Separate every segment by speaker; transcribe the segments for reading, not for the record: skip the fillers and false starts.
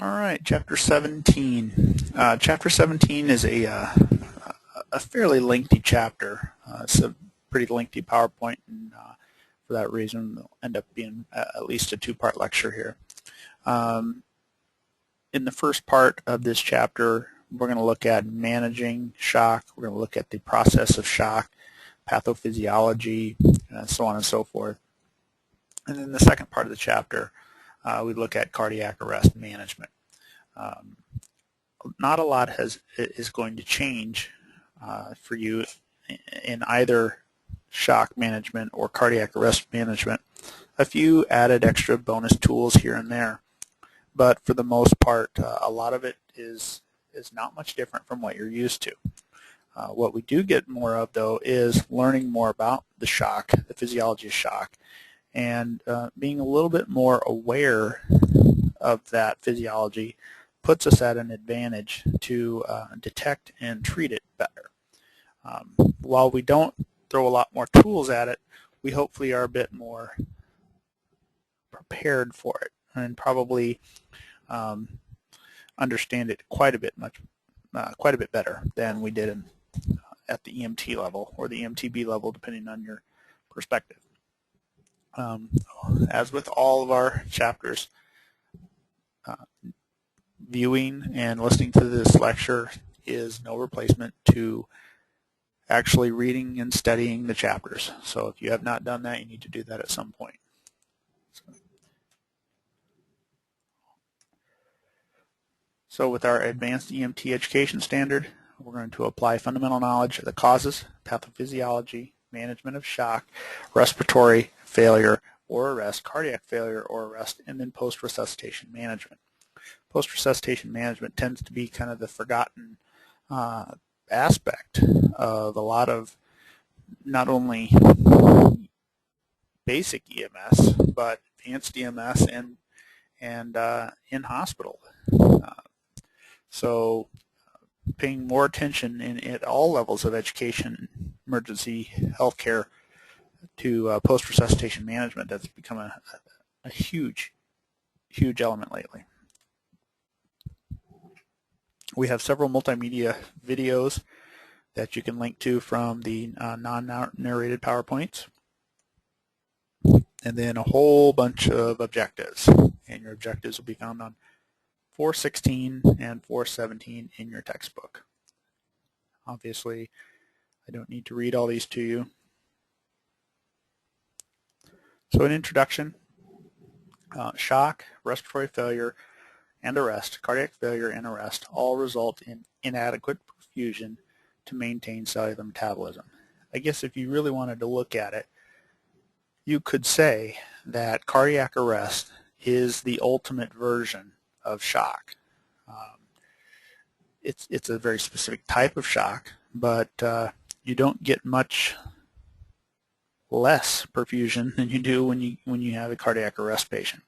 Speaker 1: All right, Chapter 17. Chapter 17 is a fairly lengthy chapter. It's a pretty lengthy PowerPoint, and for that reason, it'll end up being at least a two-part lecture here. In the first part of this chapter, we're going to look at managing shock. We're going to look at the process of shock, pathophysiology, so on and so forth. And then the second part of the chapter, we look at cardiac arrest management. Not a lot is going to change for you in either shock management or cardiac arrest management. A few added extra bonus tools here and there, but for the most part, a lot of it is not much different from what you're used to. What we do get more of, though, is learning more about the shock, the physiology of shock, and being a little bit more aware of that physiology puts us at an advantage to detect and treat it better. While we don't throw a lot more tools at it, we hopefully are a bit more prepared for it and probably understand it quite a bit better than we did at the EMT level or the EMTB level, depending on your perspective. As with all of our chapters, viewing and listening to this lecture is no replacement to actually reading and studying the chapters. So if you have not done that, you need to do that at some point. So with our Advanced EMT Education Standard, we're going to apply fundamental knowledge of the causes, pathophysiology, management of shock, respiratory failure or arrest, cardiac failure or arrest, and then post-resuscitation management. Post-resuscitation management tends to be kind of the forgotten aspect of a lot of not only basic EMS, but advanced EMS and in hospital. So paying more attention at all levels of education, emergency healthcare, to post-resuscitation management, that's become a huge element lately. We have several multimedia videos that you can link to from the non-narrated PowerPoints, and then a whole bunch of objectives, and your objectives will be found on 416 and 417 in your textbook. Obviously, I don't need to read all these to you. So an introduction, shock, respiratory failure, and arrest, cardiac failure and arrest all result in inadequate perfusion to maintain cellular metabolism. I guess if you really wanted to look at it, you could say that cardiac arrest is the ultimate version of shock. It's a very specific type of shock, but you don't get much less perfusion than you do when you have a cardiac arrest patient.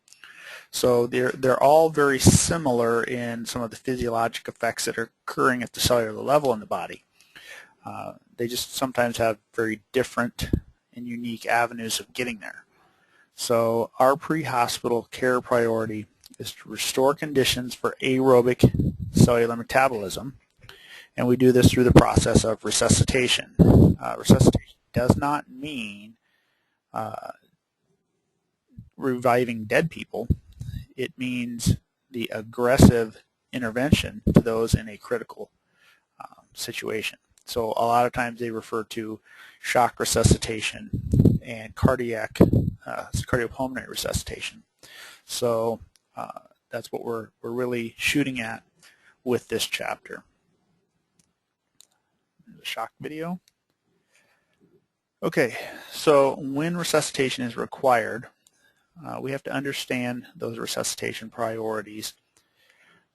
Speaker 1: So they're all very similar in some of the physiologic effects that are occurring at the cellular level in the body. They just sometimes have very different and unique avenues of getting there. So our pre-hospital care priority is to restore conditions for aerobic cellular metabolism, and we do this through the process of resuscitation. Resuscitation does not mean reviving dead people. It means the aggressive intervention to those in a critical situation. So a lot of times they refer to shock resuscitation and cardiopulmonary resuscitation. So that's what we're really shooting at with this chapter. The shock video. Okay, so when resuscitation is required, we have to understand those resuscitation priorities.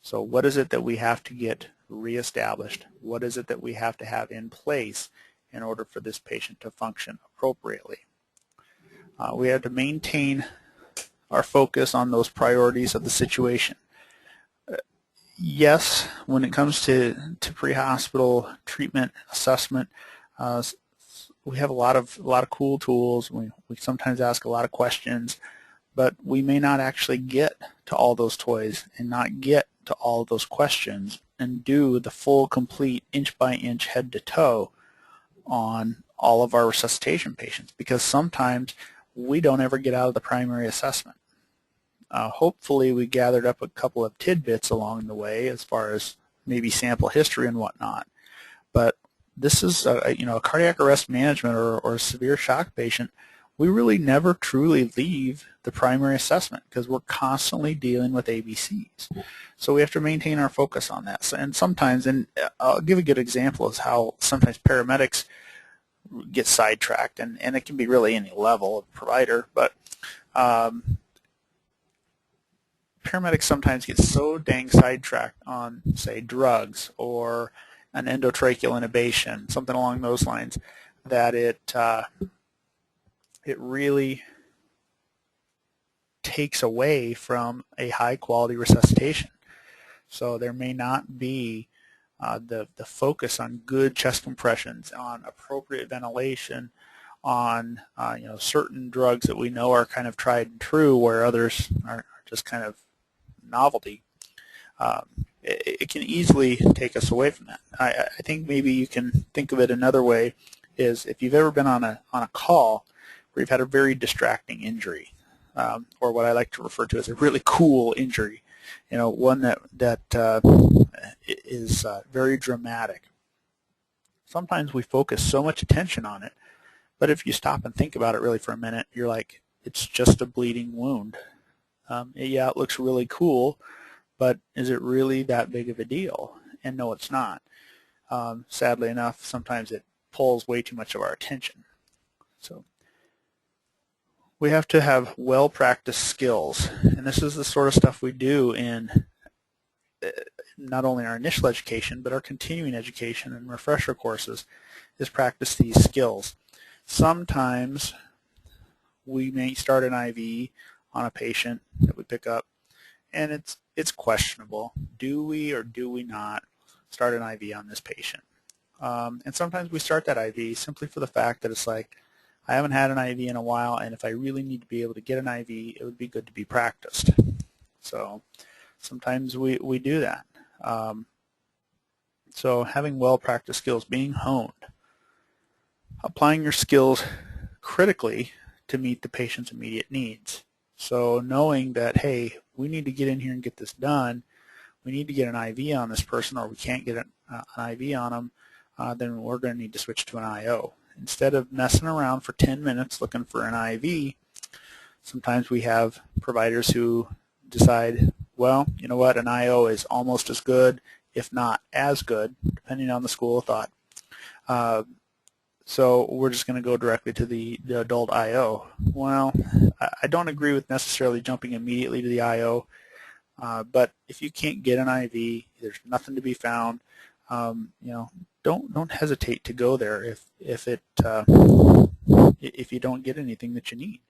Speaker 1: So what is it that we have to get reestablished? What is it that we have to have in place in order for this patient to function appropriately? We have to maintain our focus on those priorities of the situation. Yes, when it comes to pre-hospital treatment assessment, we have a lot of cool tools. We sometimes ask a lot of questions, but we may not actually get to all those toys and not get to all those questions and do the full, complete, inch-by-inch, head-to-toe on all of our resuscitation patients, because sometimes we don't ever get out of the primary assessment. Hopefully we gathered up a couple of tidbits along the way as far as maybe sample history and whatnot, but this is a cardiac arrest management or a severe shock patient. We really never truly leave the primary assessment because we're constantly dealing with ABCs. So we have to maintain our focus on that. And sometimes, and I'll give a good example of how sometimes paramedics get sidetracked, and it can be really any level of provider, but paramedics sometimes get so dang sidetracked on, say, drugs or an endotracheal intubation, something along those lines, that it really takes away from a high-quality resuscitation. So there may not be the focus on good chest compressions, on appropriate ventilation, on certain drugs that we know are kind of tried and true, where others are just kind of novelty. It can easily take us away from that. I think maybe you can think of it another way, is if you've ever been on a call where you've had a very distracting injury, or what I like to refer to as a really cool injury, one that is very dramatic. Sometimes we focus so much attention on it, but if you stop and think about it really for a minute, you're like, it's just a bleeding wound. Yeah, it looks really cool, but is it really that big of a deal? And no, it's not. Sadly enough, sometimes it pulls way too much of our attention. So we have to have well-practiced skills, and this is the sort of stuff we do in not only our initial education, but our continuing education and refresher courses, is practice these skills. Sometimes we may start an IV on a patient that we pick up, and it's questionable. Do we or do we not start an IV on this patient? And sometimes we start that IV simply for the fact that it's like, I haven't had an IV in a while, and if I really need to be able to get an IV, it would be good to be practiced. So sometimes we do that. So having well-practiced skills, being honed, applying your skills critically to meet the patient's immediate needs. So knowing that, hey, we need to get in here and get this done, we need to get an IV on this person, or we can't get an IV on them, then we're going to need to switch to an IO. Instead of messing around for 10 minutes looking for an IV, sometimes we have providers who decide, well, you know what, an IO is almost as good, if not as good, depending on the school of thought. So we're just going to go directly to the adult IO. Well, I don't agree with necessarily jumping immediately to the IO, but if you can't get an IV, there's nothing to be found, don't hesitate to go there if you don't get anything that you need.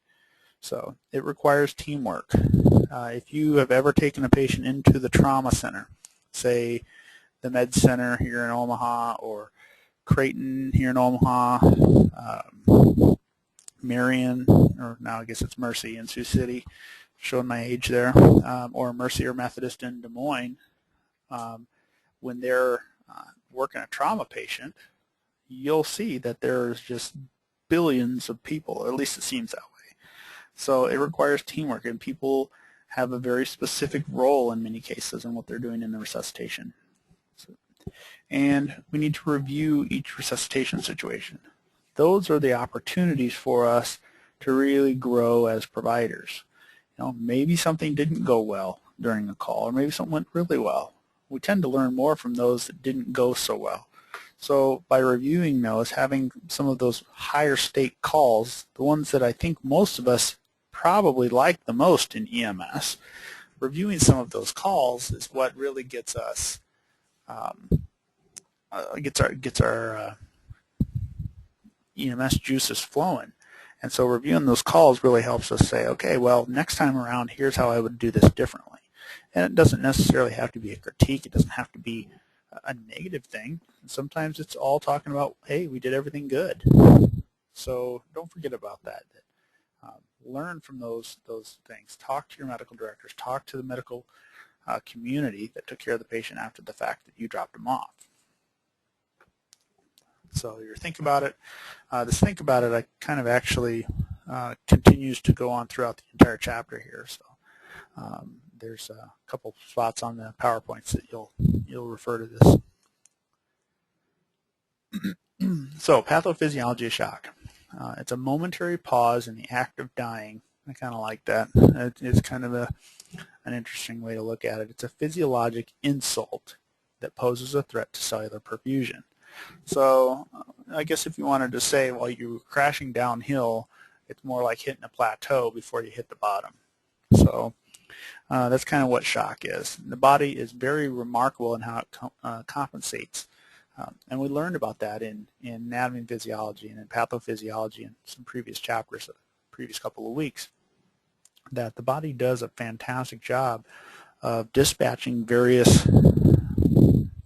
Speaker 1: So it requires teamwork. If you have ever taken a patient into the trauma center, say the Med Center here in Omaha, or Creighton here in Omaha, Marion, or now I guess it's Mercy in Sioux City, showing my age there, or Mercy or Methodist in Des Moines, when they're working a trauma patient, you'll see that there's just billions of people, or at least it seems that way. So it requires teamwork, and people have a very specific role in many cases in what they're doing in the resuscitation. And we need to review each resuscitation situation. Those are the opportunities for us to really grow as providers. Maybe something didn't go well during a call, or maybe something went really well. We tend to learn more from those that didn't go so well. So by reviewing those, having some of those higher stake calls, the ones that I think most of us probably like the most in EMS, reviewing some of those calls is what really gets us gets our EMS juices flowing. And so reviewing those calls really helps us say, okay, well, next time around, here's how I would do this differently. And it doesn't necessarily have to be a critique. It doesn't have to be a negative thing. And sometimes it's all talking about, hey, we did everything good. So don't forget about that. learn from those things. Talk to your medical directors. Talk to the medical community that took care of the patient after the fact that you dropped them off. So your think about it. This think about it, I kind of actually continues to go on throughout the entire chapter here. So there's a couple spots on the PowerPoints that you'll refer to this. So pathophysiology of shock. It's a momentary pause in the act of dying. I kind of like that. It's kind of an interesting way to look at it. It's a physiologic insult that poses a threat to cellular perfusion. So I guess if you wanted to say while you're crashing downhill, it's more like hitting a plateau before you hit the bottom. So that's kind of what shock is. The body is very remarkable in how it compensates. And we learned about that in anatomy and physiology and in pathophysiology in some previous chapters, the previous couple of weeks, that the body does a fantastic job of dispatching various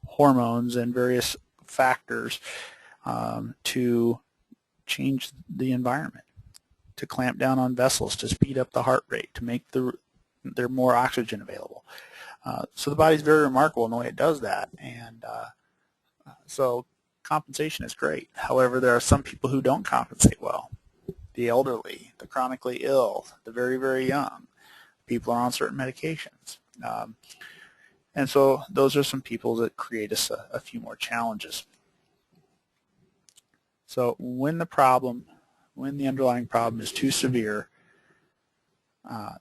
Speaker 1: hormones and various factors to change the environment, to clamp down on vessels, to speed up the heart rate, to make there more oxygen available. So the body's very remarkable in the way it does that, and so compensation is great. However, there are some people who don't compensate well. The elderly, the chronically ill, the very, very young. People are on certain medications. And so those are some people that create us a few more challenges. So when the underlying problem is too severe,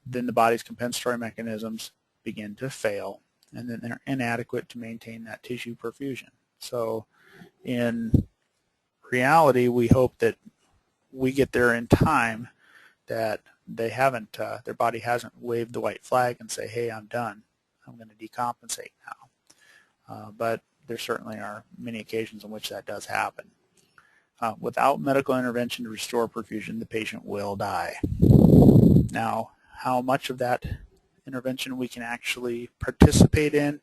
Speaker 1: then the body's compensatory mechanisms begin to fail, and then they're inadequate to maintain that tissue perfusion. So in reality, we hope that we get there in time, that they haven't, their body hasn't waved the white flag and say, hey, I'm done. I'm going to decompensate now. But there certainly are many occasions in which that does happen. Without medical intervention to restore perfusion, the patient will die. Now, how much of that intervention we can actually participate in,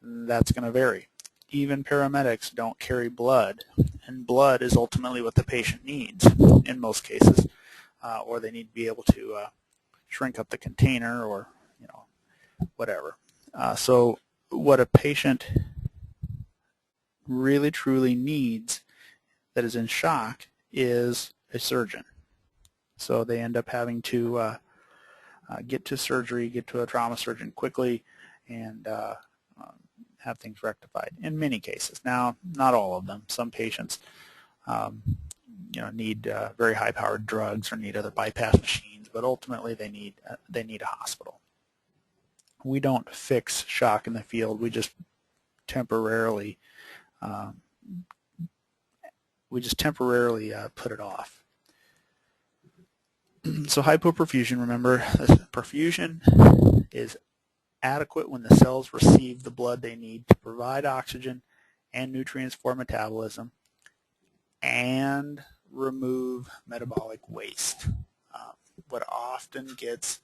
Speaker 1: that's going to vary. Even paramedics don't carry blood, and blood is ultimately what the patient needs in most cases, or they need to be able to shrink up the container, or whatever. So what a patient really truly needs that is in shock is a surgeon. So they end up having to get to surgery, get to a trauma surgeon quickly, and have things rectified in many cases. Now, not all of them. Some patients need very high-powered drugs or need other bypass machines, but ultimately they need a hospital. We don't fix shock in the field. We just temporarily put it off. So hypoperfusion, remember, perfusion is adequate when the cells receive the blood they need to provide oxygen and nutrients for metabolism and remove metabolic waste. What often gets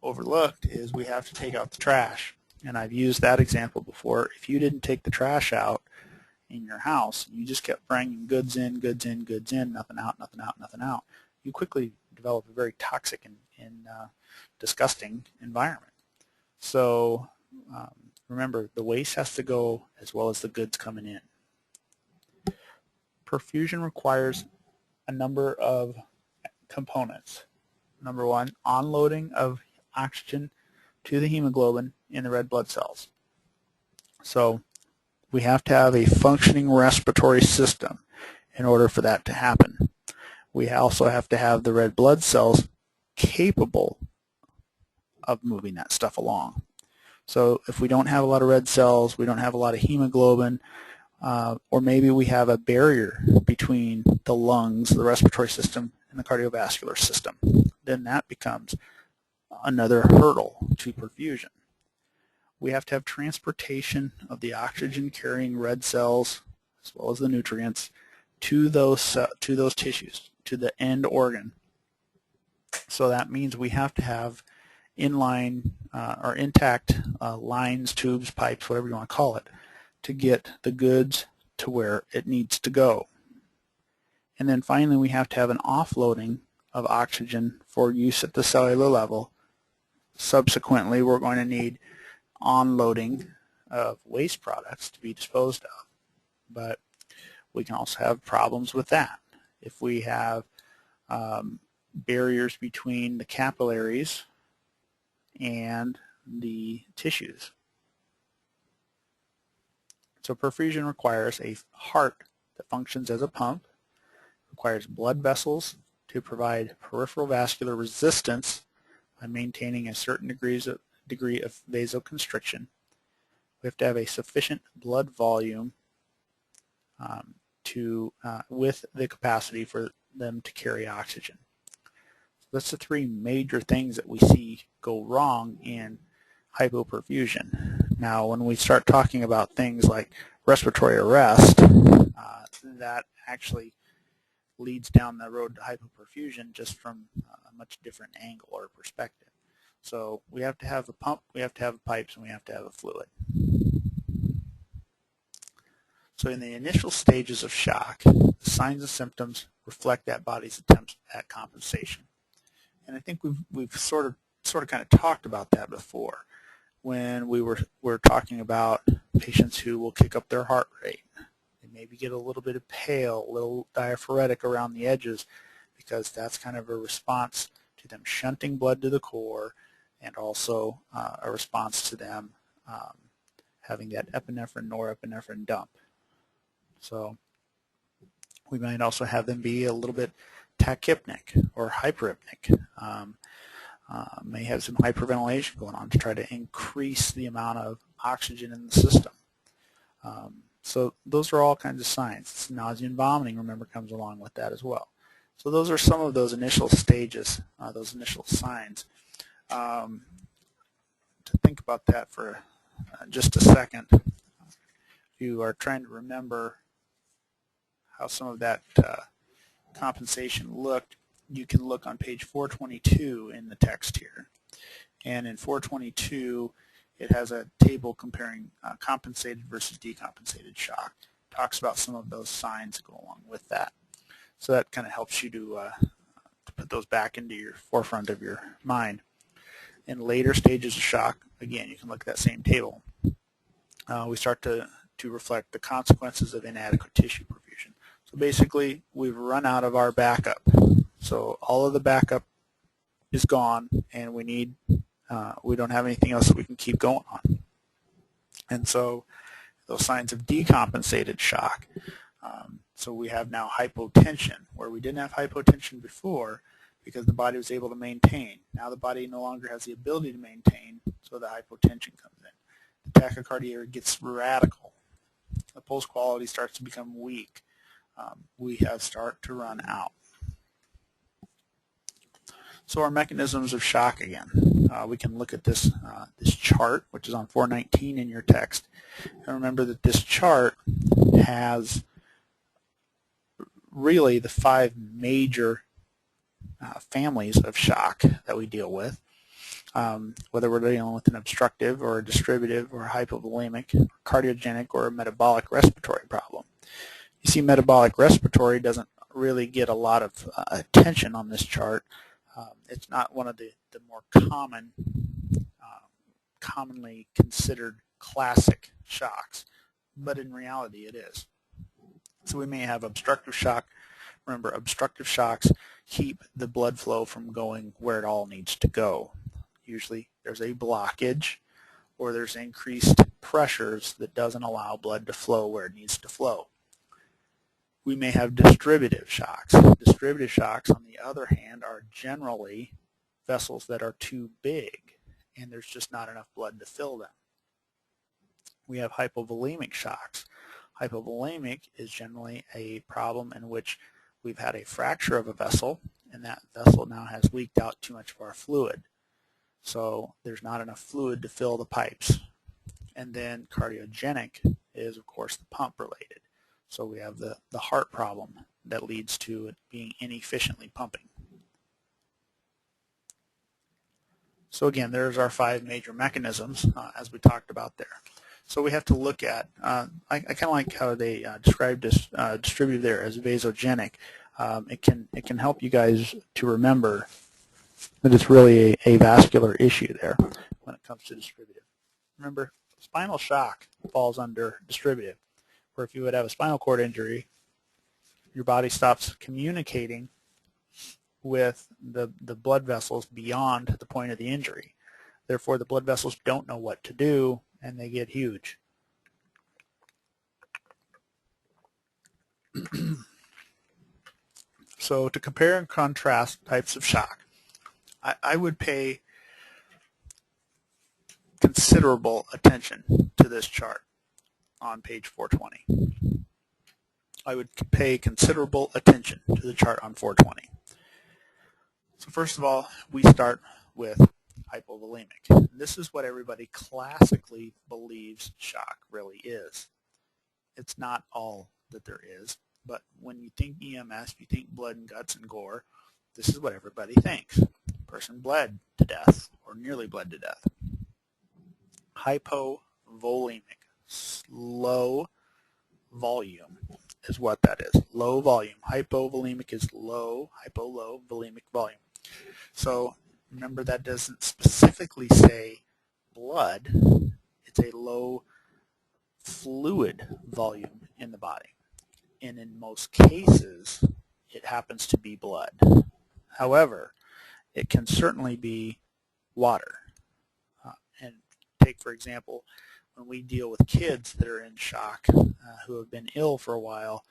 Speaker 1: overlooked is we have to take out the trash. And I've used that example before. If you didn't take the trash out in your house, you just kept bringing goods in, nothing out, nothing out, nothing out, you quickly develop a very toxic and disgusting environment. So remember, the waste has to go as well as the goods coming in. Perfusion requires a number of components. Number one, onloading of oxygen to the hemoglobin in the red blood cells. So we have to have a functioning respiratory system in order for that to happen. We also have to have the red blood cells capable of moving that stuff along. So if we don't have a lot of red cells, we don't have a lot of hemoglobin, or maybe we have a barrier between the lungs, the respiratory system, and the cardiovascular system, then that becomes another hurdle to perfusion. We have to have transportation of the oxygen-carrying red cells, as well as the nutrients, to those tissues, to the end organ. So that means we have to have inline or intact lines, tubes, pipes, whatever you want to call it, to get the goods to where it needs to go. And then finally, we have to have an offloading of oxygen for use at the cellular level. Subsequently, we're going to need onloading of waste products to be disposed of. But we can also have problems with that. If we have barriers between the capillaries and the tissues. So perfusion requires a heart that functions as a pump, requires blood vessels to provide peripheral vascular resistance by maintaining a certain degree of vasoconstriction. We have to have a sufficient blood volume with the capacity for them to carry oxygen. So that's the three major things that we see go wrong in hypoperfusion. Now, when we start talking about things like respiratory arrest, that actually leads down the road to hypoperfusion just from a much different angle or perspective. So we have to have a pump, we have to have pipes, and we have to have a fluid. So in the initial stages of shock, the signs and symptoms reflect that body's attempts at compensation. And I think we've sort of kind of talked about that before when we were talking about patients who will kick up their heart rate. They maybe get a little bit of pale, a little diaphoretic around the edges, because that's kind of a response to them shunting blood to the core, and also a response to them having that epinephrine, norepinephrine dump. So we might also have them be a little bit tachypnic or hyperypnic. May have some hyperventilation going on to try to increase the amount of oxygen in the system. So those are all kinds of signs. Nausea and vomiting, remember, comes along with that as well. So those are some of those initial stages, those initial signs. To think about that for just a second, if you are trying to remember how some of that compensation looked, you can look on page 422 in the text here. And in 422, it has a table comparing compensated versus decompensated shock. It talks about some of those signs that go along with that. So that kind of helps you to put those back into your forefront of your mind. In later stages of shock, again, you can look at that same table. We start to reflect the consequences of inadequate tissue perfusion. So basically, we've run out of our backup. So all of the backup is gone, and we don't have anything else that we can keep going on. And so those signs of decompensated shock. So we have now hypotension, where we didn't have hypotension before because the body was able to maintain. Now the body no longer has the ability to maintain, so the hypotension comes in. The tachycardia gets radical. The pulse quality starts to become weak. We have start to run out. So our mechanisms of shock again. We can look at this chart, which is on 419 in your text. And remember that this chart has really the 5 major families of shock that we deal with, whether we're dealing with an obstructive or a distributive or a hypovolemic, or cardiogenic, or a metabolic respiratory problem. You see, metabolic respiratory doesn't really get a lot of attention on this chart. It's not one of the more commonly considered classic shocks, but in reality it is. So we may have obstructive shock. Remember, obstructive shocks keep the blood flow from going where it all needs to go. Usually there's a blockage or there's increased pressures that doesn't allow blood to flow where it needs to flow. We may have distributive shocks. Distributive shocks, on the other hand, are generally vessels that are too big and there's just not enough blood to fill them. We have hypovolemic shocks. Hypovolemic is generally a problem in which we've had a fracture of a vessel, and that vessel now has leaked out too much of our fluid. So there's not enough fluid to fill the pipes. And then cardiogenic is, of course, the pump related. So we have the heart problem that leads to it being inefficiently pumping. So again, there's our 5 major mechanisms as we talked about there. So we have to look at, I kind of like how they described this distributed there as vasogenic. it can help you guys to remember that it's really a vascular issue there when it comes to distributive. Remember, spinal shock falls under distributive, where if you would have a spinal cord injury, your body stops communicating with the blood vessels beyond the point of the injury. Therefore, the blood vessels don't know what to do, and they get huge. So to compare and contrast types of shock, I would pay considerable attention to this chart on page 420. I would pay considerable attention to the chart on 420. So first of all, we start with hypovolemic. This is what everybody classically believes shock really is. It's not all that there is, but when you think EMS, you think blood and guts and gore, this is what everybody thinks. Person bled to death or nearly bled to death. Hypovolemic, low volume is what that is. Low volume. Hypovolemic is low, low, volemic volume. So remember, that doesn't specifically say blood. It's a low fluid volume in the body. And in most cases, it happens to be blood. However, it can certainly be water. And take, for example, when we deal with kids that are in shock who have been ill for a while,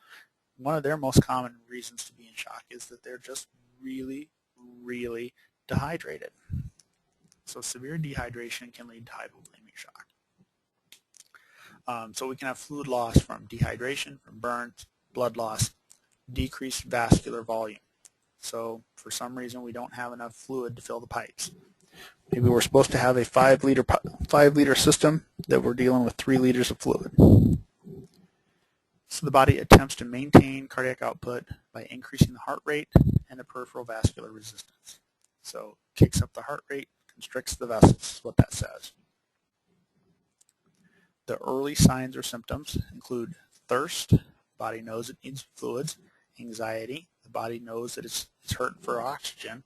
Speaker 1: one of their most common reasons to be in shock is that they're just really, really dehydrated. So severe dehydration can lead to hypovolemic shock. So we can have fluid loss from dehydration, from burns, blood loss, decreased vascular volume. So for some reason we don't have enough fluid to fill the pipes. Maybe we're supposed to have a 5-liter system that we're dealing with 3 liters of fluid. So the body attempts to maintain cardiac output by increasing the heart rate and the peripheral vascular resistance. So kicks up the heart rate, constricts the vessels, is what that says. The early signs or symptoms include thirst, the body knows it needs fluids, anxiety, the body knows that it's hurting for oxygen,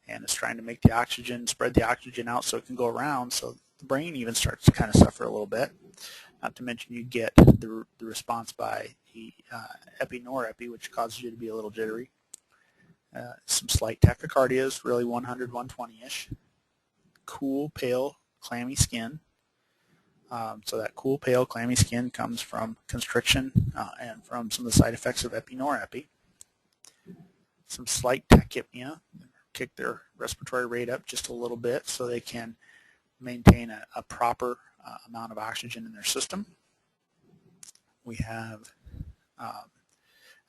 Speaker 1: and it's trying to make the oxygen, spread the oxygen out so it can go around, so the brain even starts to kind of suffer a little bit. Not to mention you get the response by the epi-norepi, which causes you to be a little jittery. Some slight tachycardias, really 100, 120-ish. Cool, pale, clammy skin. So that cool, pale, clammy skin comes from constriction and from some of the side effects of epi-norepi. Some slight tachypnea, kick their respiratory rate up just a little bit so they can maintain a proper amount of oxygen in their system. We have,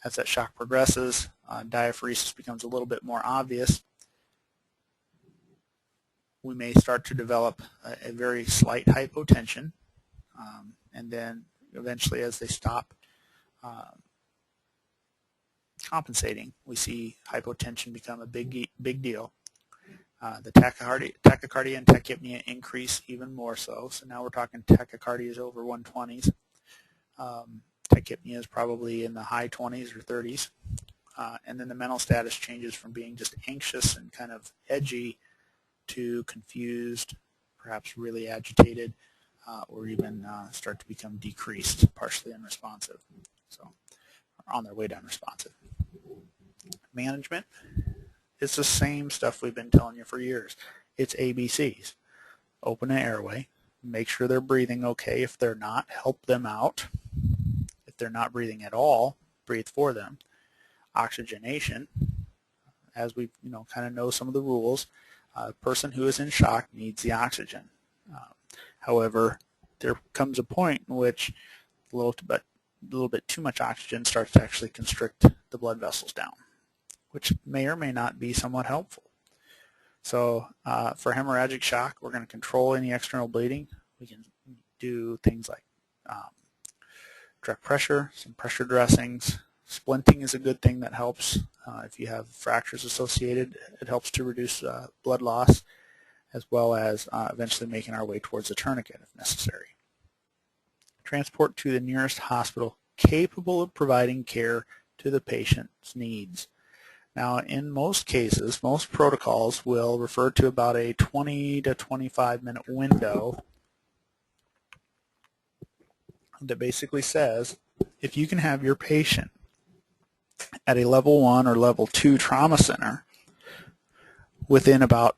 Speaker 1: as that shock progresses, diaphoresis becomes a little bit more obvious. We may start to develop a very slight hypotension, and then eventually as they stop compensating, we see hypotension become a big deal. The tachycardia and tachypnea increase even more so. So now we're talking tachycardia is over 120s. Tachypnea is probably in the high 20s or 30s. And then the mental status changes from being just anxious and kind of edgy to confused, perhaps really agitated, or even start to become decreased, partially unresponsive. So on their way to unresponsive. Management. It's the same stuff we've been telling you for years. It's ABCs. Open an airway. Make sure they're breathing okay. If they're not, help them out. If they're not breathing at all, breathe for them. Oxygenation. As we kind of know some of the rules, a person who is in shock needs the oxygen. However, there comes a point in which a little bit too much oxygen starts to actually constrict the blood vessels down, which may or may not be somewhat helpful. So for hemorrhagic shock, we're going to control any external bleeding. We can do things like direct pressure, some pressure dressings. Splinting is a good thing that helps. If you have fractures associated, it helps to reduce blood loss, as well as eventually making our way towards a tourniquet if necessary. Transport to the nearest hospital capable of providing care to the patient's needs. Now, in most cases, most protocols will refer to about a 20 to 25 minute window that basically says if you can have your patient at a level 1 or level 2 trauma center within about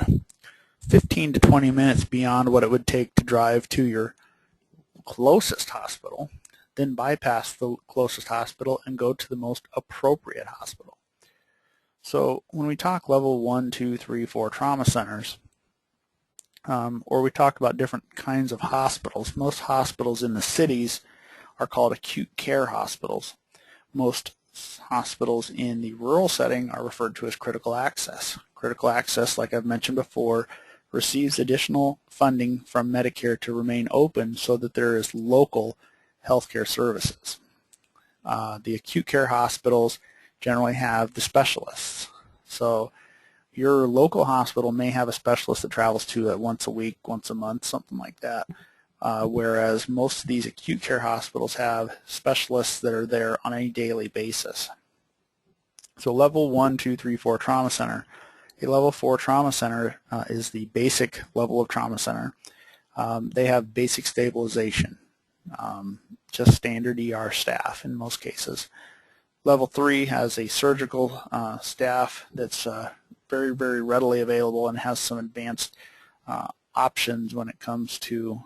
Speaker 1: 15 to 20 minutes beyond what it would take to drive to your closest hospital, then bypass the closest hospital and go to the most appropriate hospital. So when we talk level 1, 2, 3, 4 trauma centers, or we talk about different kinds of hospitals, most hospitals in the cities are called acute care hospitals. Most hospitals in the rural setting are referred to as critical access. Critical access, like I've mentioned before, receives additional funding from Medicare to remain open so that there is local healthcare services. The acute care hospitals generally have the specialists. So your local hospital may have a specialist that travels to it once a week, once a month, something like that. Whereas most of these acute care hospitals have specialists that are there on a daily basis. So level 1, 2, 3, 4 trauma center. A level 4 trauma center is the basic level of trauma center. They have basic stabilization, just standard ER staff in most cases. Level 3 has a surgical staff that's very, very readily available and has some advanced options when it comes to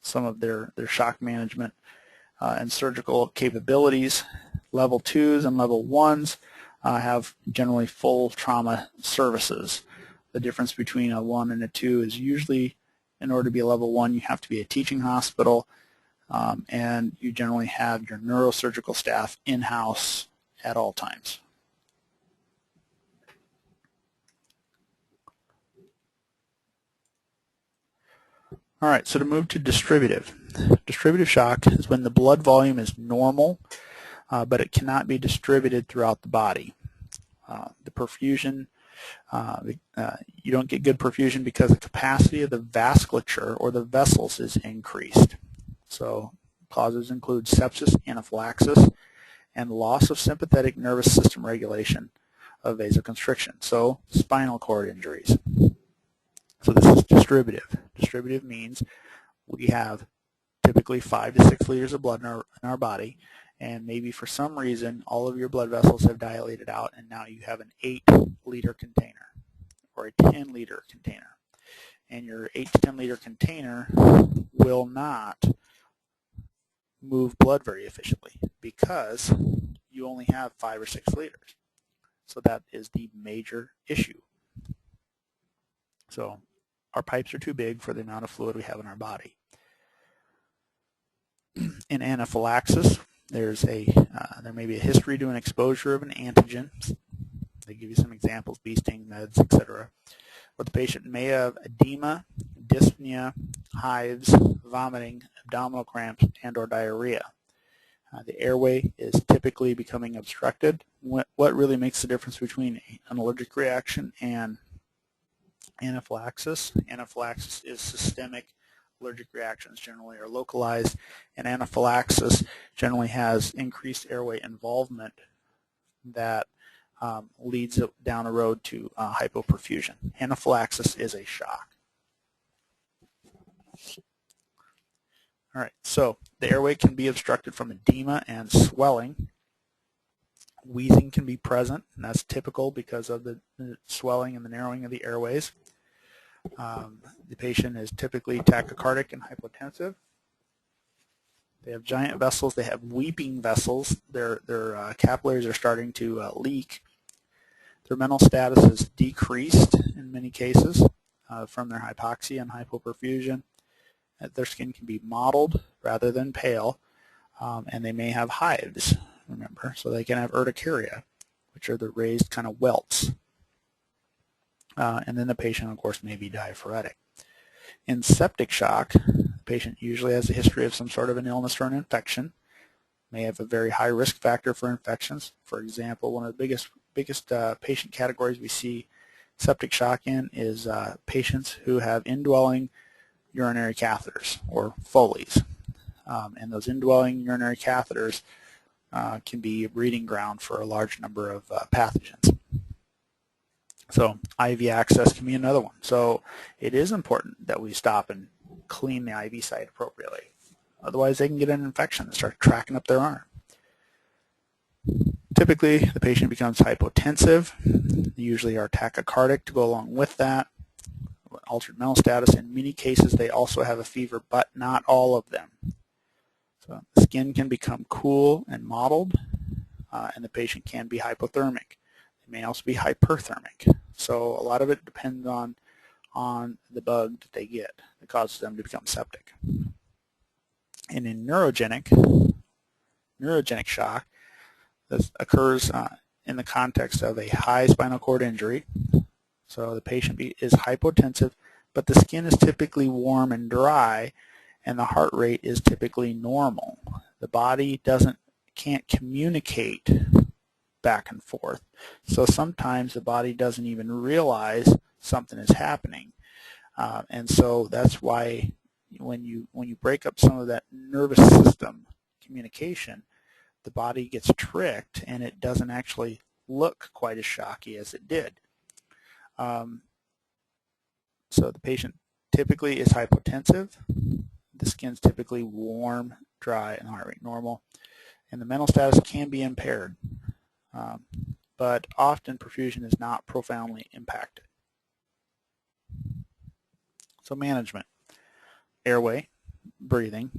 Speaker 1: some of their shock management and surgical capabilities. Level 2s and level 1s have generally full trauma services. The difference between a 1 and a 2 is usually, in order to be a level 1, you have to be a teaching hospital, and you generally have your neurosurgical staff in-house at all times. All right, so to move to distributive. Distributive shock is when the blood volume is normal, but it cannot be distributed throughout the body. The perfusion, you don't get good perfusion because the capacity of the vasculature or the vessels is increased. So causes include sepsis, anaphylaxis, and loss of sympathetic nervous system regulation of vasoconstriction, so spinal cord injuries. So this is distributive. Distributive means we have typically 5 to 6 liters of blood in our body, and maybe for some reason all of your blood vessels have dilated out and now you have an 8-liter container or a 10-liter container. And your 8 to 10 liter container will not move blood very efficiently because you only have 5 or 6 liters. So that is the major issue. So our pipes are too big for the amount of fluid we have in our body. In anaphylaxis, there may be a history to an exposure of an antigen. They give you some examples, bee sting, meds, etc. Or the patient may have edema, dyspnea, hives, vomiting, abdominal cramps, and or diarrhea. The airway is typically becoming obstructed. What really makes the difference between an allergic reaction and anaphylaxis? Anaphylaxis is systemic. Allergic reactions generally are localized, and anaphylaxis generally has increased airway involvement that leads down a road to hypoperfusion. Anaphylaxis is a shock. All right, so the airway can be obstructed from edema and swelling. Wheezing can be present, and that's typical because of the swelling and the narrowing of the airways. The patient is typically tachycardic and hypotensive. They have giant vessels. They have weeping vessels. Their capillaries are starting to leak. Their mental status is decreased in many cases from their hypoxia and hypoperfusion. Their skin can be mottled rather than pale, and they may have hives, remember, so they can have urticaria, which are the raised kind of welts. And then the patient, of course, may be diaphoretic. In septic shock, the patient usually has a history of some sort of an illness or an infection, may have a very high risk factor for infections. For example, one of the biggest patient categories we see septic shock in is patients who have indwelling urinary catheters or Foleys. And those indwelling urinary catheters can be a breeding ground for a large number of pathogens. So IV access can be another one. So it is important that we stop and clean the IV site appropriately. Otherwise, they can get an infection and start tracking up their arm. Typically, the patient becomes hypotensive. They usually are tachycardic to go along with that. Altered mental status. In many cases, they also have a fever, but not all of them. So the skin can become cool and mottled, and the patient can be hypothermic. They may also be hyperthermic. So a lot of it depends on the bug that they get that causes them to become septic. And in neurogenic shock, this occurs in the context of a high spinal cord injury. So the patient is hypotensive, but the skin is typically warm and dry, and the heart rate is typically normal. The body can't communicate back and forth. So sometimes the body doesn't even realize something is happening. And so that's why when you break up some of that nervous system communication, the body gets tricked and it doesn't actually look quite as shocky as it did. So the patient typically is hypotensive. The skin's typically warm, dry, and heart rate normal. And the mental status can be impaired. But often perfusion is not profoundly impacted. So management: airway, breathing,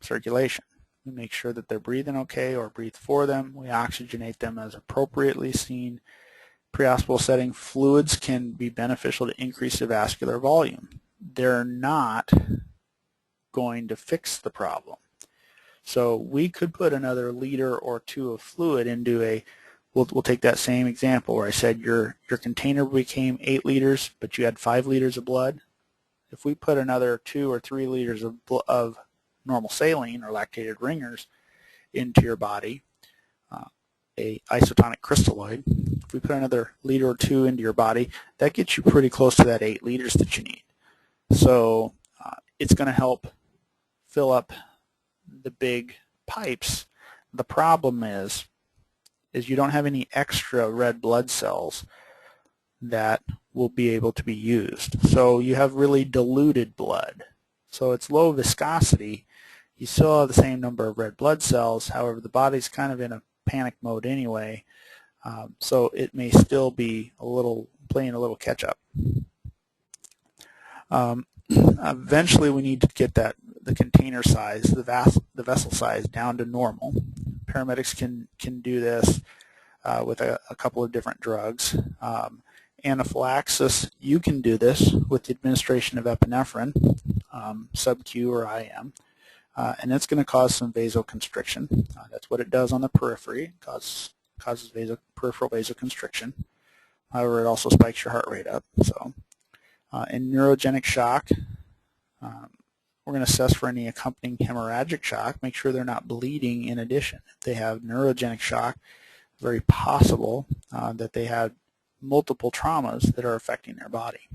Speaker 1: circulation. We make sure that they're breathing okay or breathe for them. We oxygenate them as appropriately seen. Prehospital setting, fluids can be beneficial to increase the vascular volume. They're not going to fix the problem. So we could put another liter or two of fluid into a, we'll take that same example where I said your container became 8 liters, but you had 5 liters of blood. If we put another 2 or 3 liters of normal saline or lactated ringers into your body, a isotonic crystalloid, if we put another liter or 2 into your body, that gets you pretty close to that 8 liters that you need. So it's going to help fill up the big pipes. The problem is you don't have any extra red blood cells that will be able to be used. So you have really diluted blood. So it's low viscosity. You still have the same number of red blood cells. However, the body's kind of in a panic mode anyway. So it may still be playing a little catch up. Eventually we need to get the container size, the vessel size down to normal. Paramedics can do this with a couple of different drugs. Anaphylaxis, you can do this with the administration of epinephrine, sub-Q or IM, and it's going to cause some vasoconstriction. That's what it does on the periphery. It causes peripheral vasoconstriction. However, it also spikes your heart rate up. So, in neurogenic shock, we're going to assess for any accompanying hemorrhagic shock. Make sure they're not bleeding in addition. If they have neurogenic shock, very possible that they have multiple traumas that are affecting their body.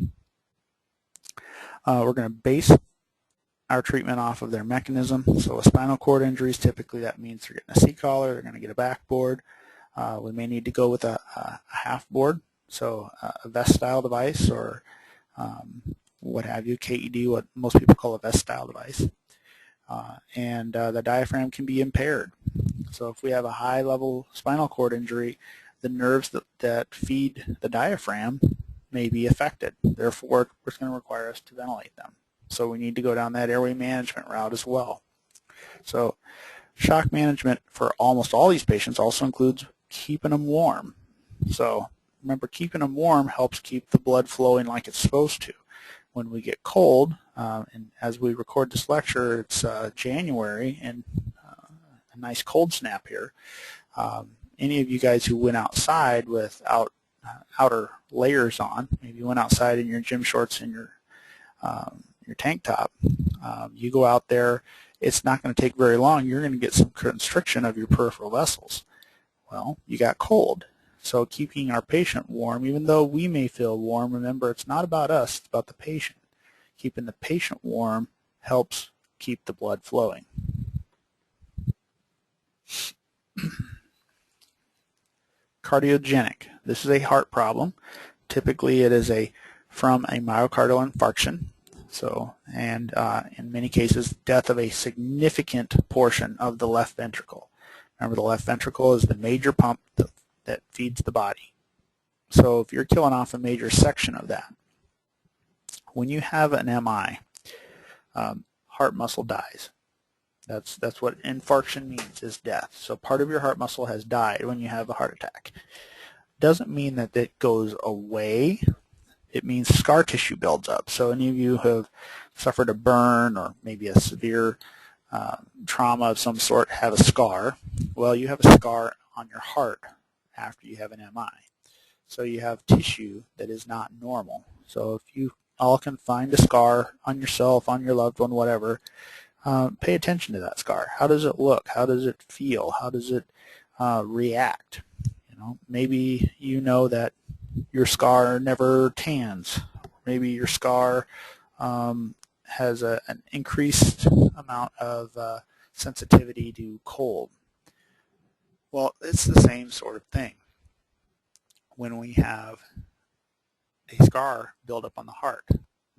Speaker 1: We're going to base our treatment off of their mechanism. So a spinal cord injuries, typically that means they're getting a C-collar, they're going to get a backboard. We may need to go with a half board, so a vest-style device or what have you, KED, what most people call a vest-style device. And the diaphragm can be impaired. So if we have a high-level spinal cord injury, the nerves that feed the diaphragm may be affected. Therefore, it's going to require us to ventilate them. So we need to go down that airway management route as well. So shock management for almost all these patients also includes keeping them warm. So remember, keeping them warm helps keep the blood flowing like it's supposed to. When we get cold, and as we record this lecture, it's January and a nice cold snap here. Any of you guys who went outside without outer layers on, maybe you went outside in your gym shorts and your tank top, you go out there, it's not going to take very long. You're going to get some constriction of your peripheral vessels. Well, you got cold. So keeping our patient warm, even though we may feel warm, remember it's not about us, it's about the patient. Keeping the patient warm helps keep the blood flowing. Cardiogenic. This is a heart problem. Typically it is from a myocardial infarction. So, and in many cases, death of a significant portion of the left ventricle. Remember, the left ventricle is the major pump that feeds the body. So if you're killing off a major section of that, when you have an MI, heart muscle dies. That's what infarction means, is death. So part of your heart muscle has died when you have a heart attack. Doesn't mean that it goes away. It means scar tissue builds up. So any of you who have suffered a burn or maybe a severe trauma of some sort, have a scar. Well, you have a scar on your heart after you have an MI. So you have tissue that is not normal. So if you all can find a scar on yourself, on your loved one, whatever, pay attention to that scar. How does it look? How does it feel? How does it react? You know, maybe you know that your scar never tans. Maybe your scar has an increased amount of sensitivity to cold. Well, it's the same sort of thing. When we have a scar build up on the heart,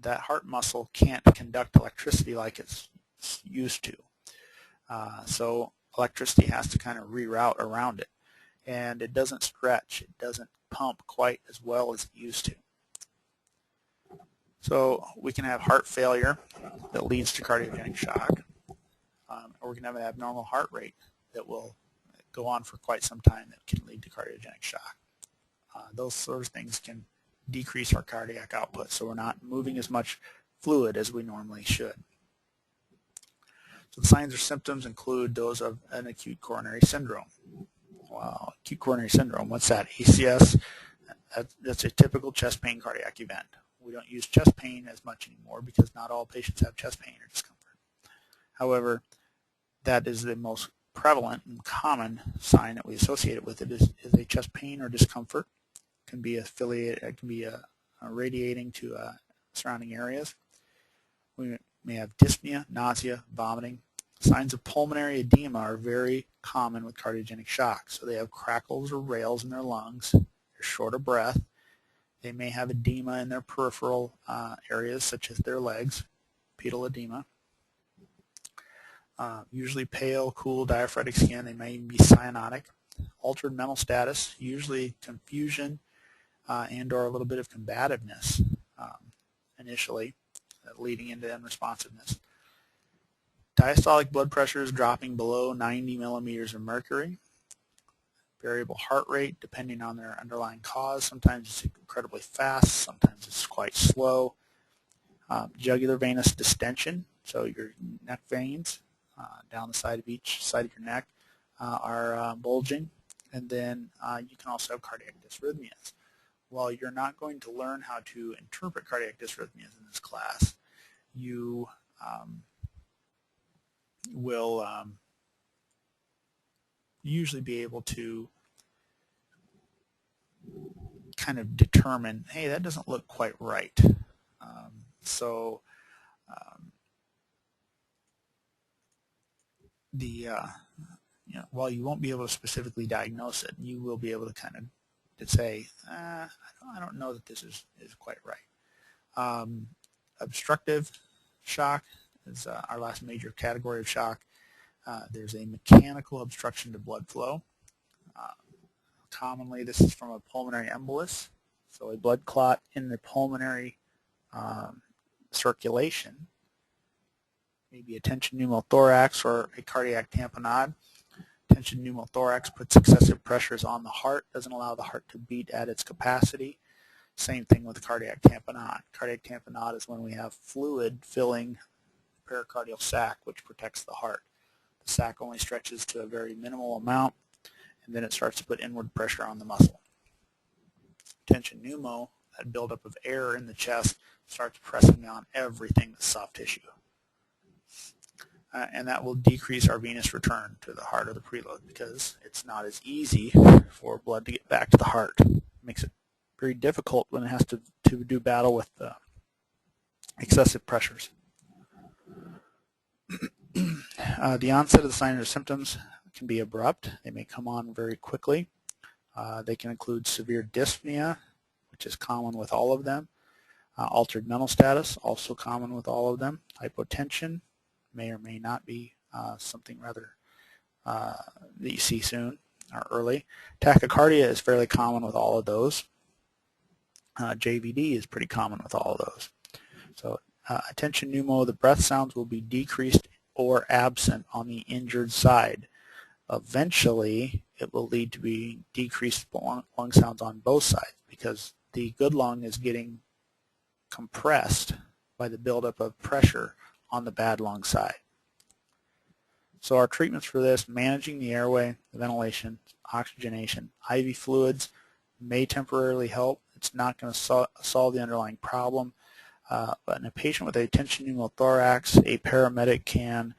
Speaker 1: that heart muscle can't conduct electricity like it's used to. So electricity has to kind of reroute around it. And it doesn't stretch. It doesn't pump quite as well as it used to. So we can have heart failure that leads to cardiogenic shock. Or we can have an abnormal heart rate that will go on for quite some time that can lead to cardiogenic shock. Those sort of things can decrease our cardiac output, so we're not moving as much fluid as we normally should. So the signs or symptoms include those of an acute coronary syndrome. Wow, acute coronary syndrome, what's that? ACS, that's a typical chest pain cardiac event. We don't use chest pain as much anymore because not all patients have chest pain or discomfort. However, that is the most prevalent and common sign that we associate it with. It is a chest pain or discomfort. It can be affiliated. It can be radiating to surrounding areas. We may have dyspnea, nausea, vomiting. Signs of pulmonary edema are very common with cardiogenic shock. So they have crackles or rales in their lungs. They're short of breath. They may have edema in their peripheral areas, such as their legs, pedal edema. Usually pale, cool, diaphoretic skin. They may even be cyanotic. Altered mental status, usually confusion and or a little bit of combativeness initially, leading into unresponsiveness. Diastolic blood pressure is dropping below 90 millimeters of mercury. Variable heart rate depending on their underlying cause. Sometimes it's incredibly fast, sometimes it's quite slow. Jugular venous distension, so your neck veins down the side of each side of your neck are bulging. And then you can also have cardiac dysrhythmias. While you're not going to learn how to interpret cardiac dysrhythmias in this class, you will usually be able to kind of determine, hey, that doesn't look quite right. While you won't be able to specifically diagnose it, you will be able to kind of say, I don't know that this is quite right. Obstructive shock is our last major category of shock. There's a mechanical obstruction to blood flow. Commonly, this is from a pulmonary embolus, so a blood clot in the pulmonary circulation, maybe a tension pneumothorax or a cardiac tamponade. Tension pneumothorax puts excessive pressures on the heart, doesn't allow the heart to beat at its capacity. Same thing with the cardiac tamponade. Cardiac tamponade is when we have fluid filling the pericardial sac, which protects the heart. The sac only stretches to a very minimal amount, and then it starts to put inward pressure on the muscle. Tension pneumo, that buildup of air in the chest, starts pressing on everything that's soft tissue. And that will decrease our venous return to the heart or the preload because it's not as easy for blood to get back to the heart. It makes it very difficult when it has to do battle with excessive pressures. The onset of the signs or symptoms can be abrupt. They may come on very quickly. They can include severe dyspnea, which is common with all of them. Altered mental status, also common with all of them. Hypotension may or may not be something rather that you see soon or early. Tachycardia is fairly common with all of those. JVD is pretty common with all of those. So attention pneumo, the breath sounds will be decreased or absent on the injured side. Eventually, it will lead to be decreased lung sounds on both sides because the good lung is getting compressed by the buildup of pressure on the bad lung side. So our treatments for this, managing the airway, the ventilation, oxygenation, IV fluids may temporarily help. It's not going to solve the underlying problem. But in a patient with a tension pneumothorax, a paramedic can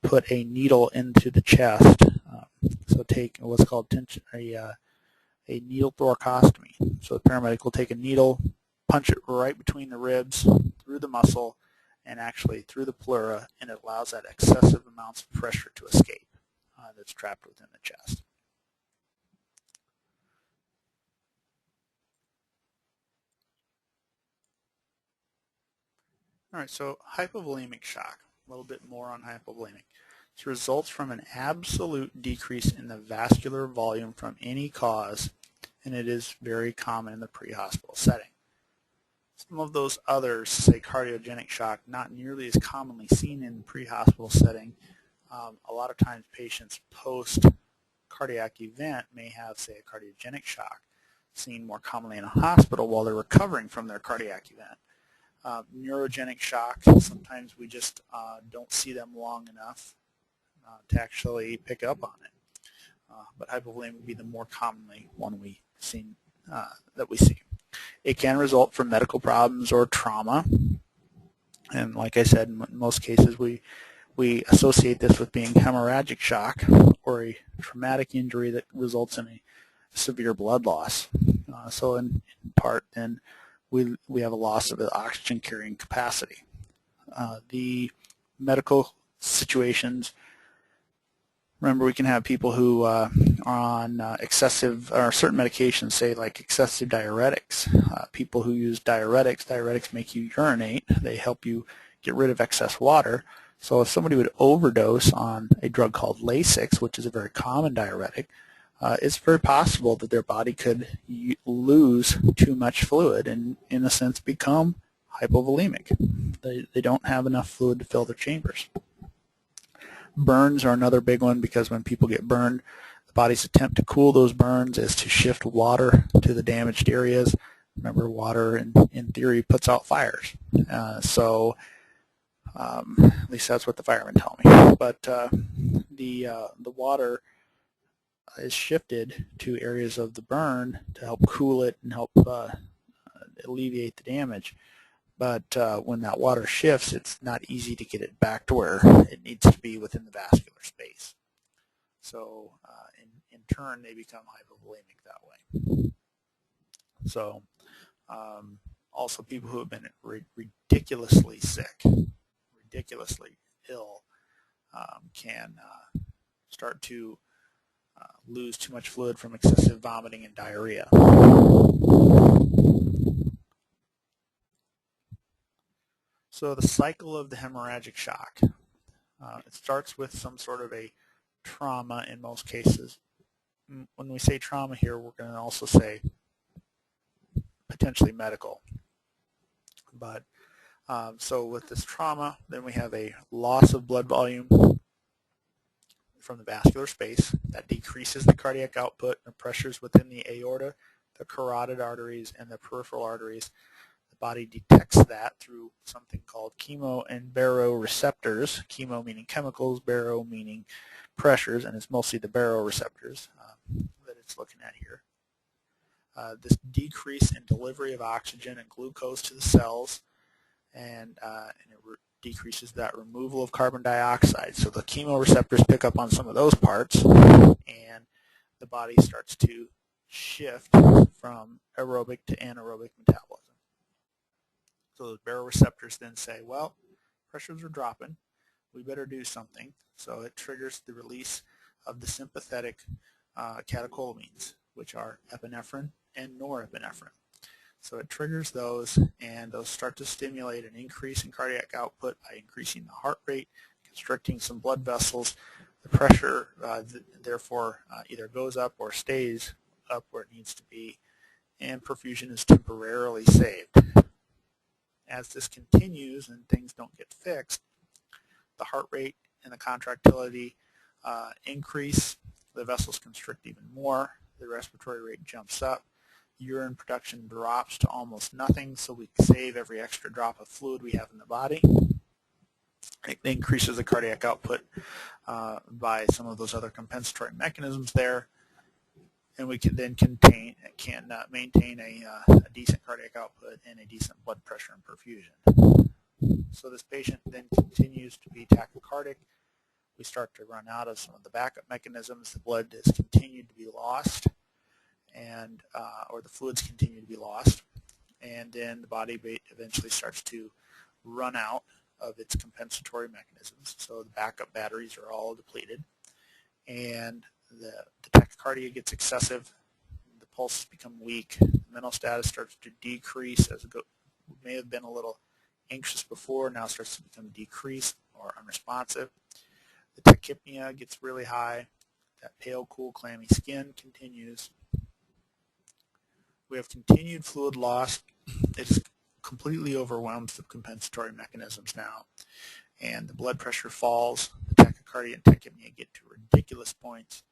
Speaker 1: put a needle into the chest. So take what's called a needle thoracostomy. So the paramedic will take a needle, punch it right between the ribs, through the muscle, and actually through the pleura, and it allows that excessive amounts of pressure to escape that's trapped within the chest. All right, so hypovolemic shock, a little bit more on hypovolemic. This results from an absolute decrease in the vascular volume from any cause, and it is very common in the pre-hospital setting. Some of those others, say cardiogenic shock, not nearly as commonly seen in the pre-hospital setting. A lot of times patients post-cardiac event may have, say, a cardiogenic shock, seen more commonly in a hospital while they're recovering from their cardiac event. Neurogenic shock, sometimes we just don't see them long enough to actually pick up on it. But hypovolemia would be the more commonly one that we see. It can result from medical problems or trauma. And like I said, in most cases we associate this with being hemorrhagic shock or a traumatic injury that results in a severe blood loss. So in part then we have a loss of the oxygen carrying capacity. The medical situations, remember, we can have people who are on excessive or certain medications, say like excessive diuretics. People who use diuretics make you urinate. They help you get rid of excess water. So if somebody would overdose on a drug called Lasix, which is a very common diuretic, it's very possible that their body could lose too much fluid and, in a sense, become hypovolemic. They don't have enough fluid to fill their chambers. Burns are another big one because when people get burned, the body's attempt to cool those burns is to shift water to the damaged areas. Remember, water in theory puts out fires. So at least that's what the firemen tell me. But the water is shifted to areas of the burn to help cool it and help alleviate the damage. But when that water shifts, it's not easy to get it back to where it needs to be within the vascular space. So in turn, they become hypovolemic that way. So also people who have been ridiculously sick, ridiculously ill, can start to lose too much fluid from excessive vomiting and diarrhea. So the cycle of the hemorrhagic shock. It starts with some sort of a trauma in most cases. When we say trauma here, we're going to also say potentially medical. But so with this trauma, then we have a loss of blood volume from the vascular space that decreases the cardiac output and pressures within the aorta, the carotid arteries, and the peripheral arteries. The body detects that through something called chemo and baroreceptors. Chemo meaning chemicals, baro meaning pressures, and it's mostly the baroreceptors that it's looking at here. This decrease in delivery of oxygen and glucose to the cells, and it decreases that removal of carbon dioxide. So the chemoreceptors pick up on some of those parts, and the body starts to shift from aerobic to anaerobic metabolism. So the baroreceptors then say, well, pressures are dropping. we better do something. So it triggers the release of the sympathetic catecholamines, which are epinephrine and norepinephrine. So it triggers those, and those start to stimulate an increase in cardiac output by increasing the heart rate, constricting some blood vessels. The pressure, therefore, either goes up or stays up where it needs to be, and perfusion is temporarily saved. As this continues and things don't get fixed, the heart rate and the contractility increase, the vessels constrict even more, the respiratory rate jumps up, urine production drops to almost nothing, so we save every extra drop of fluid we have in the body. It increases the cardiac output by some of those other compensatory mechanisms there, and we can then maintain a decent cardiac output and a decent blood pressure and perfusion. So this patient then continues to be tachycardic. We start to run out of some of the backup mechanisms. The blood has continued to be lost, and or the fluids continue to be lost, and then the body eventually starts to run out of its compensatory mechanisms. So the backup batteries are all depleted, and the tachycardia gets excessive, the pulses become weak, the mental status starts to decrease as it may have been a little anxious before, now starts to become decreased or unresponsive. The tachypnea gets really high, that pale, cool, clammy skin continues. We have continued fluid loss. It completely overwhelms the compensatory mechanisms now, and the blood pressure falls, the tachycardia and tachypnea get to ridiculous points.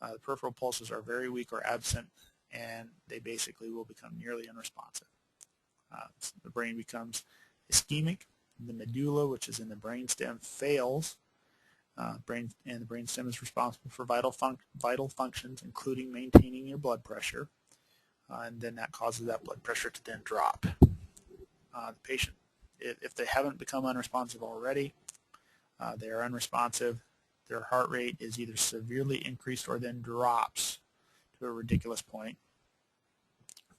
Speaker 1: The peripheral pulses are very weak or absent, and they basically will become nearly unresponsive. So the brain becomes ischemic. The medulla, which is in the brainstem, fails. The brainstem is responsible for vital functions, including maintaining your blood pressure, and then that causes that blood pressure to then drop. The patient, if they haven't become unresponsive already, they are unresponsive. Their heart rate is either severely increased or then drops to a ridiculous point.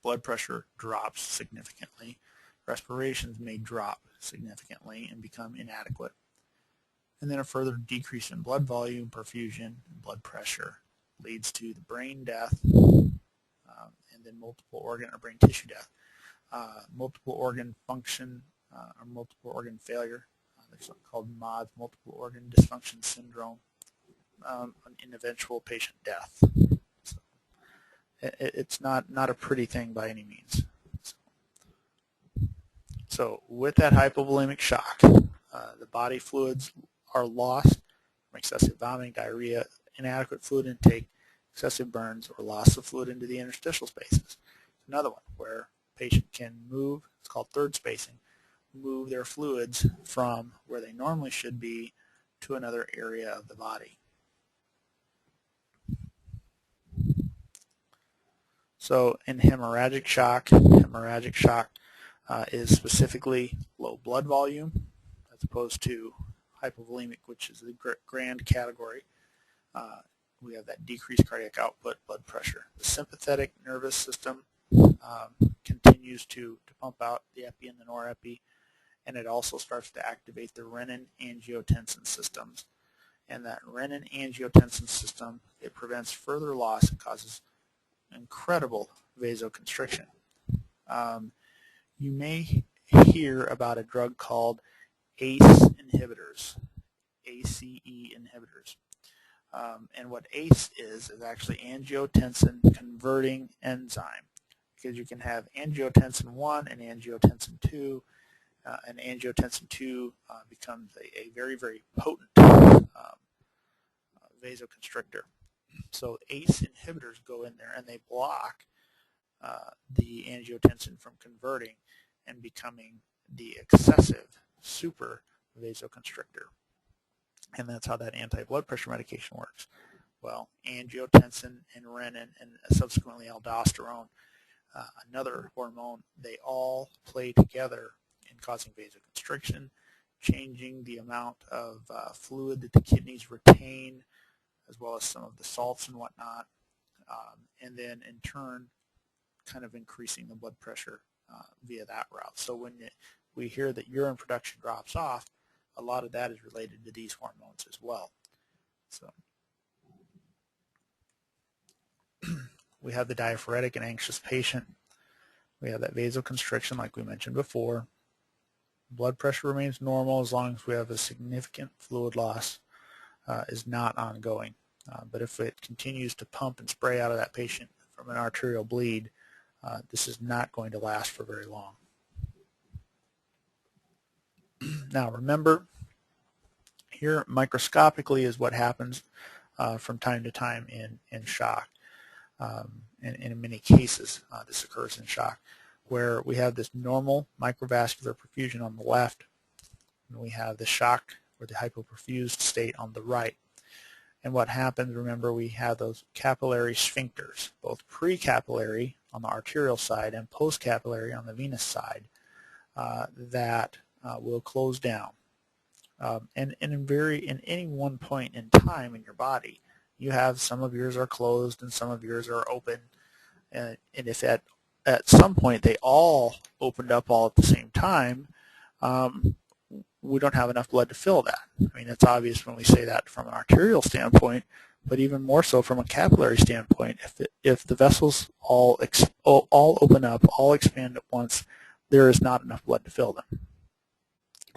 Speaker 1: Blood pressure drops significantly. Respirations may drop significantly and become inadequate. And then a further decrease in blood volume, perfusion, and blood pressure leads to the brain death, and then multiple organ or brain tissue death. Multiple organ function or multiple organ failure. There's something called MODS, multiple organ dysfunction syndrome, and eventual patient death. So it's not a pretty thing by any means. So with that hypovolemic shock, the body fluids are lost from excessive vomiting, diarrhea, inadequate fluid intake, excessive burns, or loss of fluid into the interstitial spaces. Another one where a patient can move, it's called third spacing, move their fluids from where they normally should be to another area of the body. So in hemorrhagic shock is specifically low blood volume as opposed to hypovolemic, which is the grand category. We have that decreased cardiac output, blood pressure. The sympathetic nervous system continues to pump out the epi and the norepi, and it also starts to activate the renin-angiotensin systems. And that renin-angiotensin system, it prevents further loss and causes incredible vasoconstriction. You may hear about a drug called ACE inhibitors, ACE inhibitors. And what ACE is actually angiotensin converting enzyme, because you can have angiotensin 1 and angiotensin 2, and angiotensin 2 becomes a very, very potent vasoconstrictor. So ACE inhibitors go in there and they block the angiotensin from converting and becoming the excessive super vasoconstrictor. And that's how that anti-blood pressure medication works. Well, angiotensin and renin and subsequently aldosterone, another hormone, they all play together in causing vasoconstriction, changing the amount of fluid that the kidneys retain, as well as some of the salts and whatnot, and then in turn kind of increasing the blood pressure via that route. So when we hear that urine production drops off, a lot of that is related to these hormones as well. So we have the diaphoretic and anxious patient. We have that vasoconstriction like we mentioned before. Blood pressure remains normal as long as we have a significant fluid loss is not ongoing. But if it continues to pump and spray out of that patient from an arterial bleed, this is not going to last for very long. Now remember, here microscopically is what happens from time to time in shock. And in many cases this occurs in shock, where we have this normal microvascular perfusion on the left, and we have the shock or the hypoperfused state on the right. And what happens, remember, we have those capillary sphincters, both precapillary on the arterial side and postcapillary on the venous side, that will close down. And in any one point in time in your body, you have some of yours are closed and some of yours are open. And if at some point they all opened up all at the same time, we don't have enough blood to fill that. I mean, it's obvious when we say that from an arterial standpoint, but even more so from a capillary standpoint. If the vessels all open up, all expand at once, there is not enough blood to fill them.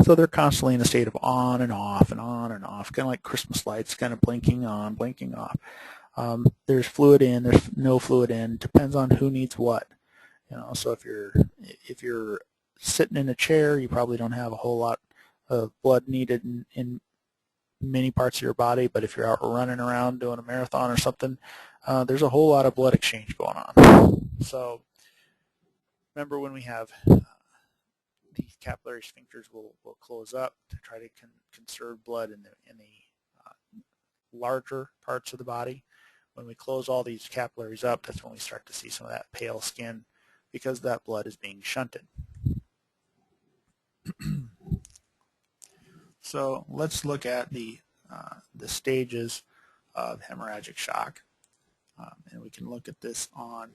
Speaker 1: So they're constantly in a state of on and off and on and off, kind of like Christmas lights, kind of blinking on, blinking off. There's fluid in, there's no fluid in. Depends on who needs what. So if you're sitting in a chair, you probably don't have a whole lot of blood needed in many parts of your body. But if you're out running around doing a marathon or something, there's a whole lot of blood exchange going on. So remember, when we have these capillary sphincters will close up to try to conserve blood in the larger parts of the body. When we close all these capillaries up, that's when we start to see some of that pale skin, because that blood is being shunted. So let's look at the stages of hemorrhagic shock, and we can look at this on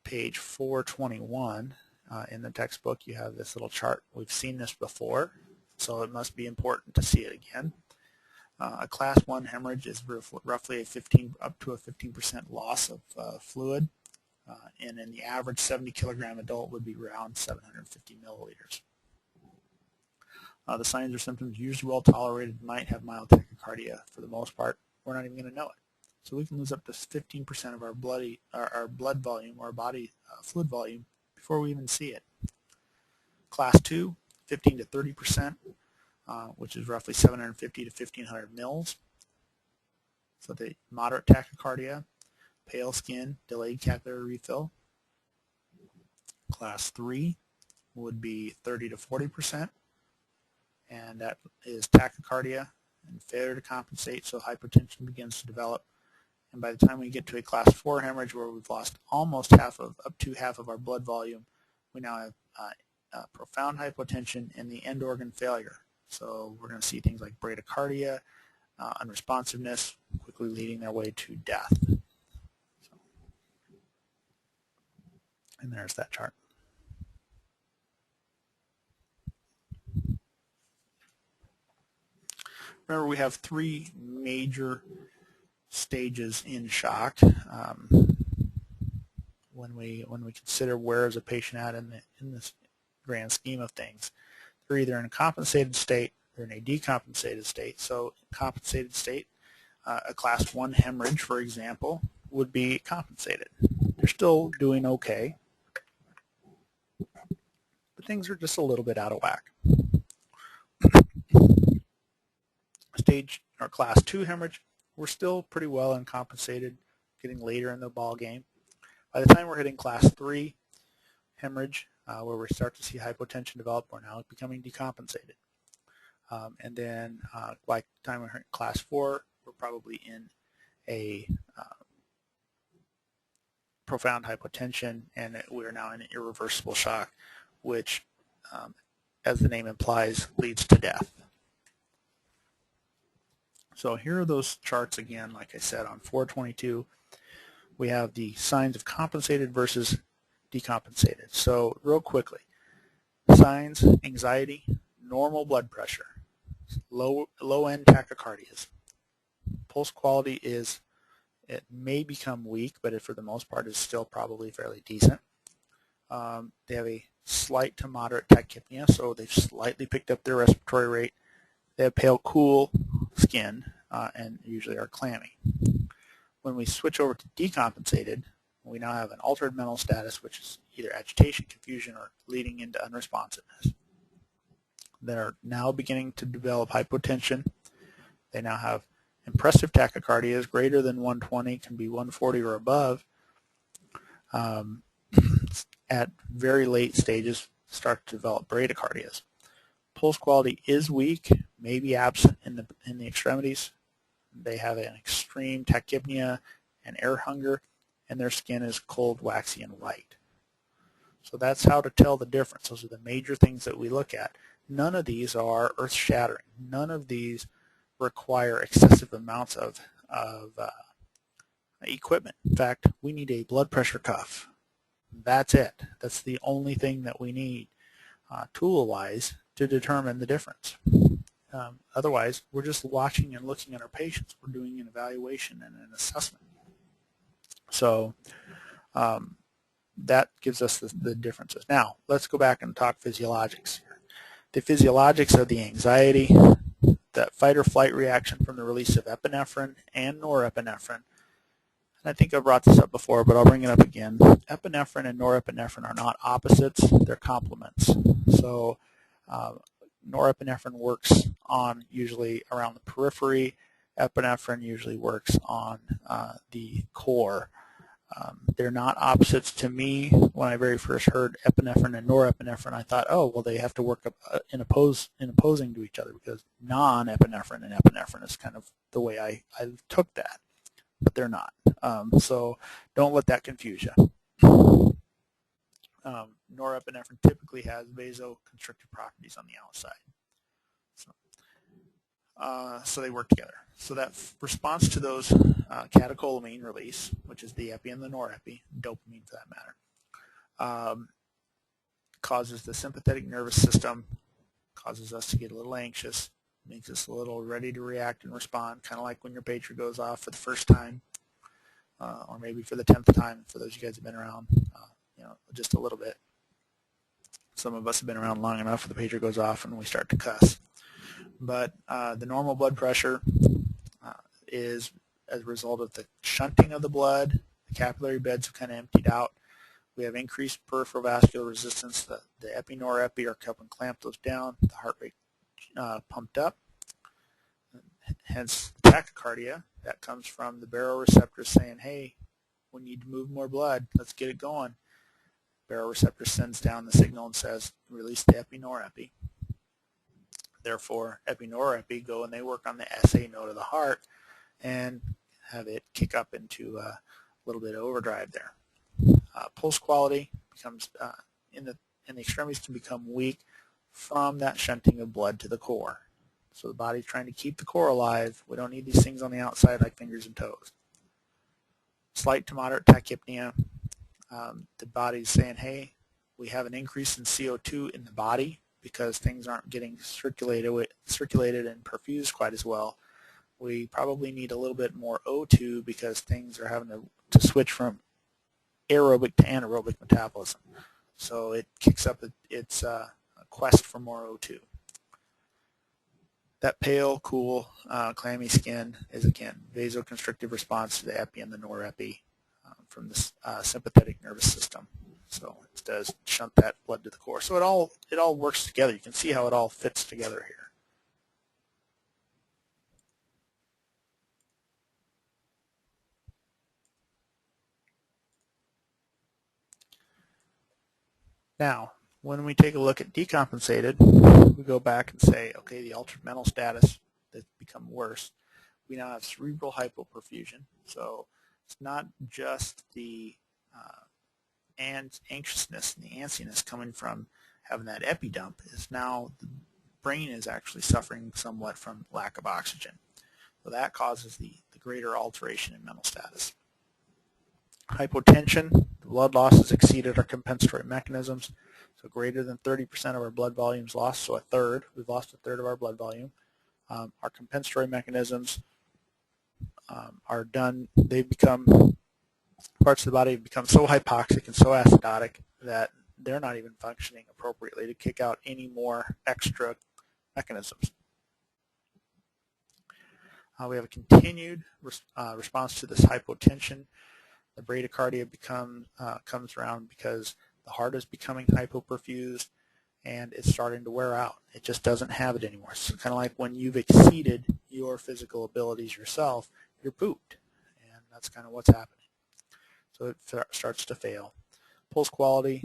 Speaker 1: page 421 in the textbook. You have this little chart. We've seen this before, so it must be important to see it again. A class 1 hemorrhage is roughly up to a 15% loss of fluid, and in the average 70 kilogram adult would be around 750 milliliters. The signs or symptoms usually well tolerated, might have mild tachycardia. For the most part, we're not even going to know it. So we can lose up to 15% of our blood volume or body fluid volume before we even see it. Class 2, 15 to 30%, which is roughly 750 to 1500 mils. So the moderate tachycardia, pale skin, delayed capillary refill. Class 3 would be 30 to 40%, and that is tachycardia and failure to compensate, so hypotension begins to develop. And by the time we get to a class 4 hemorrhage, where we've lost almost up to half of our blood volume, we now have profound hypotension and the end organ failure. So we're going to see things like bradycardia, unresponsiveness, quickly leading their way to death. And there's that chart. Remember, we have 3 major stages in shock. When we consider where is a patient at in this grand scheme of things, they're either in a compensated state, they're in a decompensated state. So compensated state, a class 1 hemorrhage, for example, would be compensated. They're still doing okay, but things are just a little bit out of whack. Stage or class 2 hemorrhage, we're still pretty well uncompensated, getting later in the ball game. By the time we're hitting class 3 hemorrhage, where we start to see hypotension develop, we're now becoming decompensated. And then by the time we're in class 4, we're probably in a profound hypotension, and we're now in an irreversible shock, which, as the name implies, leads to death. So here are those charts again. Like I said, on 422, we have the signs of compensated versus decompensated. So real quickly, signs: anxiety, normal blood pressure, low-end tachycardias. Pulse quality it may become weak, but for the most part is still probably fairly decent. They have a slight to moderate tachypnea, so they've slightly picked up their respiratory rate. They have pale, cool skin, and usually are clammy. When we switch over to decompensated, we now have an altered mental status, which is either agitation, confusion, or leading into unresponsiveness. They're now beginning to develop hypotension. They now have impressive tachycardias greater than 120, can be 140 or above. At very late stages, start to develop bradycardias. Pulse quality is weak, may be absent in the extremities. They have an extreme tachypnea and air hunger, and their skin is cold, waxy, and white. So that's how to tell the difference. Those are the major things that we look at. None of these are earth-shattering. None of these require excessive amounts of equipment. In fact, we need a blood pressure cuff. That's it. That's the only thing that we need tool-wise to determine the difference. Otherwise, we're just watching and looking at our patients. We're doing an evaluation and an assessment. So that gives us the differences. Now, let's go back and talk physiologics here. The physiologics are the anxiety, that fight or flight reaction from the release of epinephrine and norepinephrine. And I think I brought this up before, but I'll bring it up again. Epinephrine and norepinephrine are not opposites, they're complements. So norepinephrine works on usually around the periphery. Epinephrine usually works on the core. They're not opposites to me. When I very first heard epinephrine and norepinephrine, I thought, oh, well, they have to work in opposing to each other, because non-epinephrine and epinephrine is kind of the way I took that, but they're not. So don't let that confuse you. Norepinephrine typically has vasoconstrictive properties on the outside. So they work together. So that response to those catecholamine release, which is the epi and the norepi, dopamine for that matter, causes the sympathetic nervous system, causes us to get a little anxious, makes us a little ready to react and respond, kind of like when your pager goes off for the first time, or maybe for the 10th time, for those of you guys who have been around, just a little bit. Some of us have been around long enough where the pager goes off and we start to cuss. But the normal blood pressure is as a result of the shunting of the blood. The capillary beds have kind of emptied out. We have increased peripheral vascular resistance. The epi, norepi are helping clamp those down. The heart rate pumped up. Hence tachycardia. That comes from the baroreceptors saying, hey, we need to move more blood. Let's get it going. Baroreceptor sends down the signal and says, release the epi, norepi. Therefore, epi, norepi go and they work on the SA node of the heart and have it kick up into a little bit of overdrive there. Pulse quality becomes in the extremities can become weak from that shunting of blood to the core. So the body's trying to keep the core alive. We don't need these things on the outside like fingers and toes. Slight to moderate tachypnea. The body's saying, hey, we have an increase in CO2 in the body because things aren't getting circulated and perfused quite as well. We probably need a little bit more O2 because things are having to switch from aerobic to anaerobic metabolism. So it kicks up its quest for more O2. That pale, cool, clammy skin is, again, vasoconstrictive response to the epi and the norepi from the sympathetic nervous system. So it does shunt that blood to the core. So it all works together. You can see how it all fits together here. Now, when we take a look at decompensated, we go back and say, okay, the altered mental status that's become worse. We now have cerebral hypoperfusion. So it's not just the anxiousness and the antsiness coming from having that epi dump. Is now the brain is actually suffering somewhat from lack of oxygen. So that causes the greater alteration in mental status. Hypotension, the blood loss has exceeded our compensatory mechanisms. So greater than 30% of our blood volume is lost, so a third. We've lost a third of our blood volume. Our compensatory mechanisms are done. They become, parts of the body become so hypoxic and so acidotic that they're not even functioning appropriately to kick out any more extra mechanisms. We have a continued response to this hypotension. The bradycardia comes around because the heart is becoming hypoperfused and it's starting to wear out. It just doesn't have it anymore. It's kind of like when you've exceeded your physical abilities yourself, you're pooped, and that's kind of what's happening. So it starts to fail. Pulse quality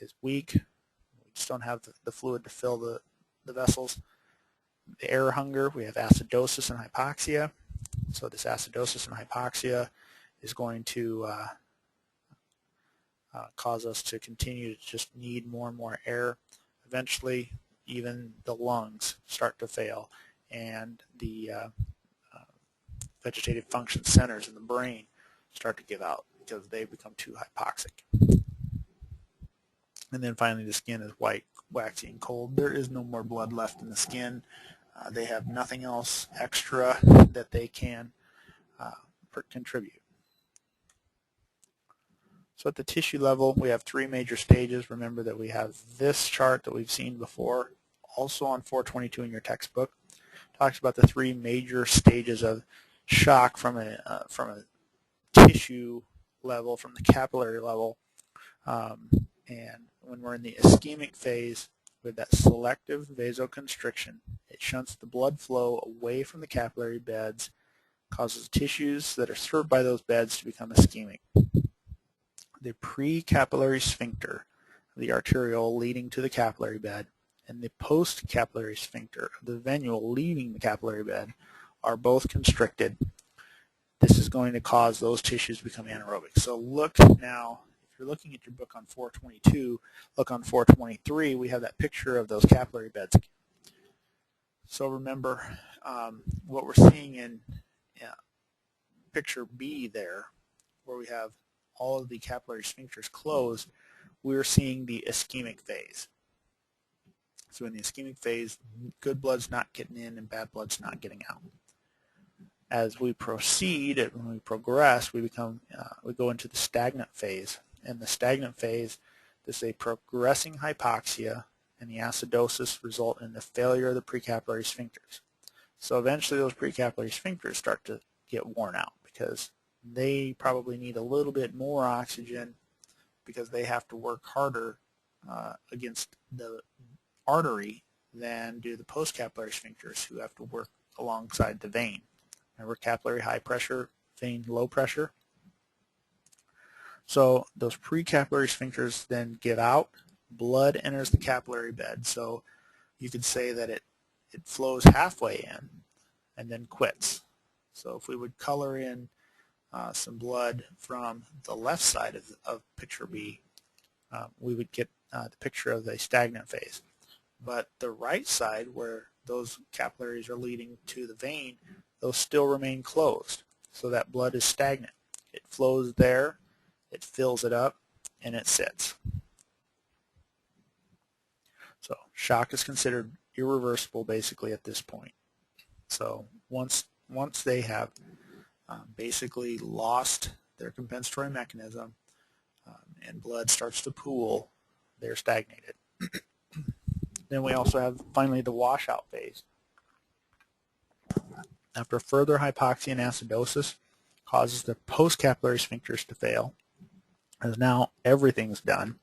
Speaker 1: is weak. We just don't have the fluid to fill the vessels. The air hunger, we have acidosis and hypoxia. So this acidosis and hypoxia is going to cause us to continue to just need more and more air. Eventually, even the lungs start to fail, and the vegetative function centers in the brain start to give out because they become too hypoxic. And then finally, the skin is white, waxy, and cold. There is no more blood left in the skin. They have nothing else extra that they can contribute. So at the tissue level, we have three major stages. Remember that we have this chart that we've seen before, also on 422 in your textbook. It talks about the three major stages of shock from a tissue level, from the capillary level. And when we're in the ischemic phase, with that selective vasoconstriction, it shunts the blood flow away from the capillary beds, causes tissues that are served by those beds to become ischemic. The precapillary sphincter, the arteriole leading to the capillary bed, and the postcapillary sphincter, the venule leaving the capillary bed, are both constricted. This is going to cause those tissues to become anaerobic. So look now, if you're looking at your book on 422, look on 423, we have that picture of those capillary beds. So remember what we're seeing in picture B there, where we have all of the capillary sphincters closed, we're seeing the ischemic phase. So in the ischemic phase, good blood's not getting in and bad blood's not getting out. As we proceed, when we progress, we go into the stagnant phase. In the stagnant phase, this is a progressing hypoxia, and the acidosis result in the failure of the precapillary sphincters. So eventually those precapillary sphincters start to get worn out because they probably need a little bit more oxygen because they have to work harder against the artery than do the postcapillary sphincters, who have to work alongside the vein. Remember, capillary high pressure, vein low pressure. So those precapillary sphincters then give out, blood enters the capillary bed. So you could say that it flows halfway in and then quits. So if we would color in some blood from the left side of picture B, we would get the picture of the stagnant phase. But the right side, where those capillaries are leading to the vein, those still remain closed. So that blood is stagnant. It flows there, it fills it up, and it sits. So shock is considered irreversible basically at this point. So once they have basically lost their compensatory mechanism and blood starts to pool, they're stagnated. Then we also have finally the washout phase. After further hypoxia and acidosis causes the postcapillary sphincters to fail, as now everything's done.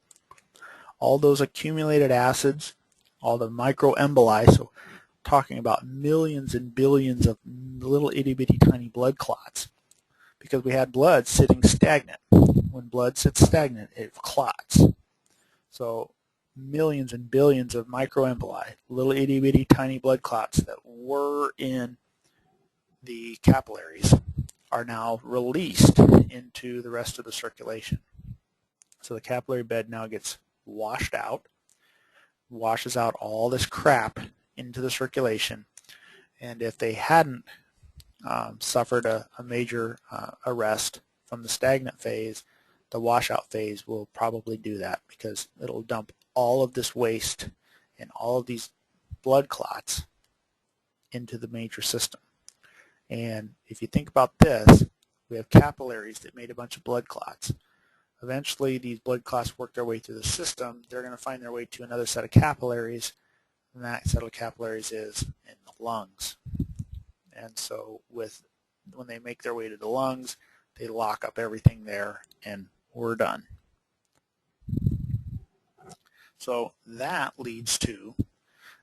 Speaker 1: All those accumulated acids, all the microemboli, so talking about millions and billions of little itty-bitty tiny blood clots, because we had blood sitting stagnant. When blood sits stagnant, it clots. So millions and billions of microemboli, little itty-bitty tiny blood clots that were in the capillaries, are now released into the rest of the circulation. So the capillary bed now gets washed out, washes out all this crap into the circulation, and if they hadn't suffered a major arrest from the stagnant phase, the washout phase will probably do that because it'll dump all of this waste and all of these blood clots into the major system. And if you think about this, we have capillaries that made a bunch of blood clots. Eventually, these blood clots work their way through the system. They're going to find their way to another set of capillaries, and that set of capillaries is in the lungs. And so when they make their way to the lungs, they lock up everything there, and we're done. So that leads to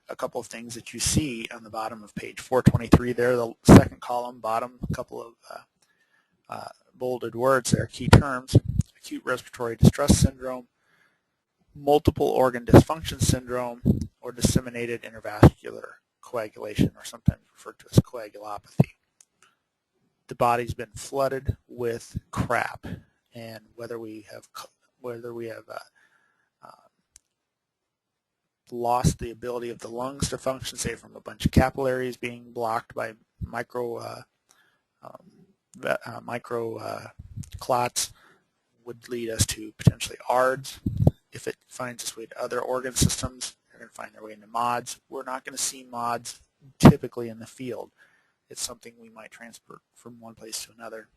Speaker 1: a couple of things that you see on the bottom of page 423 there, the second column, bottom, a couple of bolded words there, key terms: acute respiratory distress syndrome, multiple organ dysfunction syndrome, or disseminated intravascular coagulation, or sometimes referred to as coagulopathy. The body's been flooded with crap, and whether we have lost the ability of the lungs to function, say from a bunch of capillaries being blocked by micro clots, would lead us to potentially ARDS. If it finds its way to other organ systems, they're going to find their way into MODS. We're not going to see MODS typically in the field. It's something we might transport from one place to another.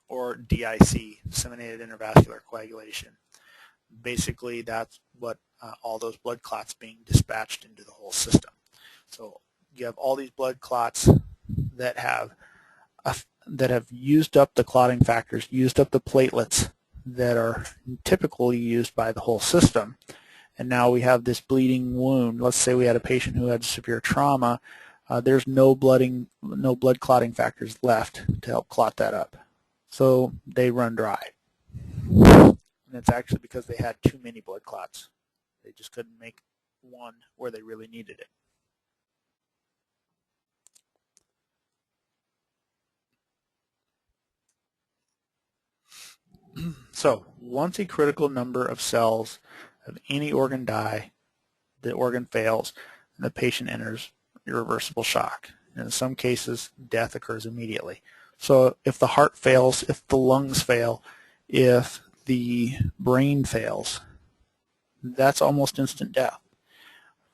Speaker 1: Or DIC, disseminated intravascular coagulation. Basically, that's what all those blood clots being dispatched into the whole system. So you have all these blood clots that have used up the clotting factors, used up the platelets that are typically used by the whole system, and now we have this bleeding wound. Let's say we had a patient who had severe trauma. There's no blood clotting factors left to help clot that up, so they run dry. And it's actually because they had too many blood clots. They just couldn't make one where they really needed it. So once a critical number of cells of any organ die, the organ fails, and the patient enters irreversible shock. And in some cases, death occurs immediately. So if the heart fails, if the lungs fail, if the brain fails, that's almost instant death.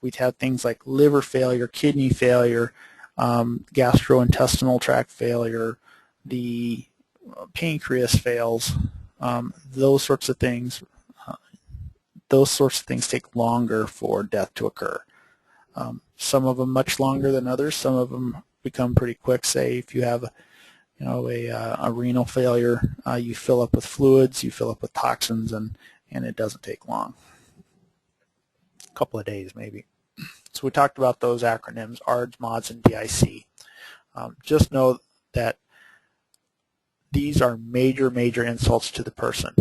Speaker 1: We'd have things like liver failure, kidney failure, gastrointestinal tract failure, the pancreas fails, those sorts of things. Those sorts of things take longer for death to occur. Some of them much longer than others. Some of them become pretty quick. Say if you have a renal failure, you fill up with fluids, you fill up with toxins, and it doesn't take long. A couple of days maybe. So we talked about those acronyms, ARDS, MODS, and DIC. Just know that these are major, major insults to the person.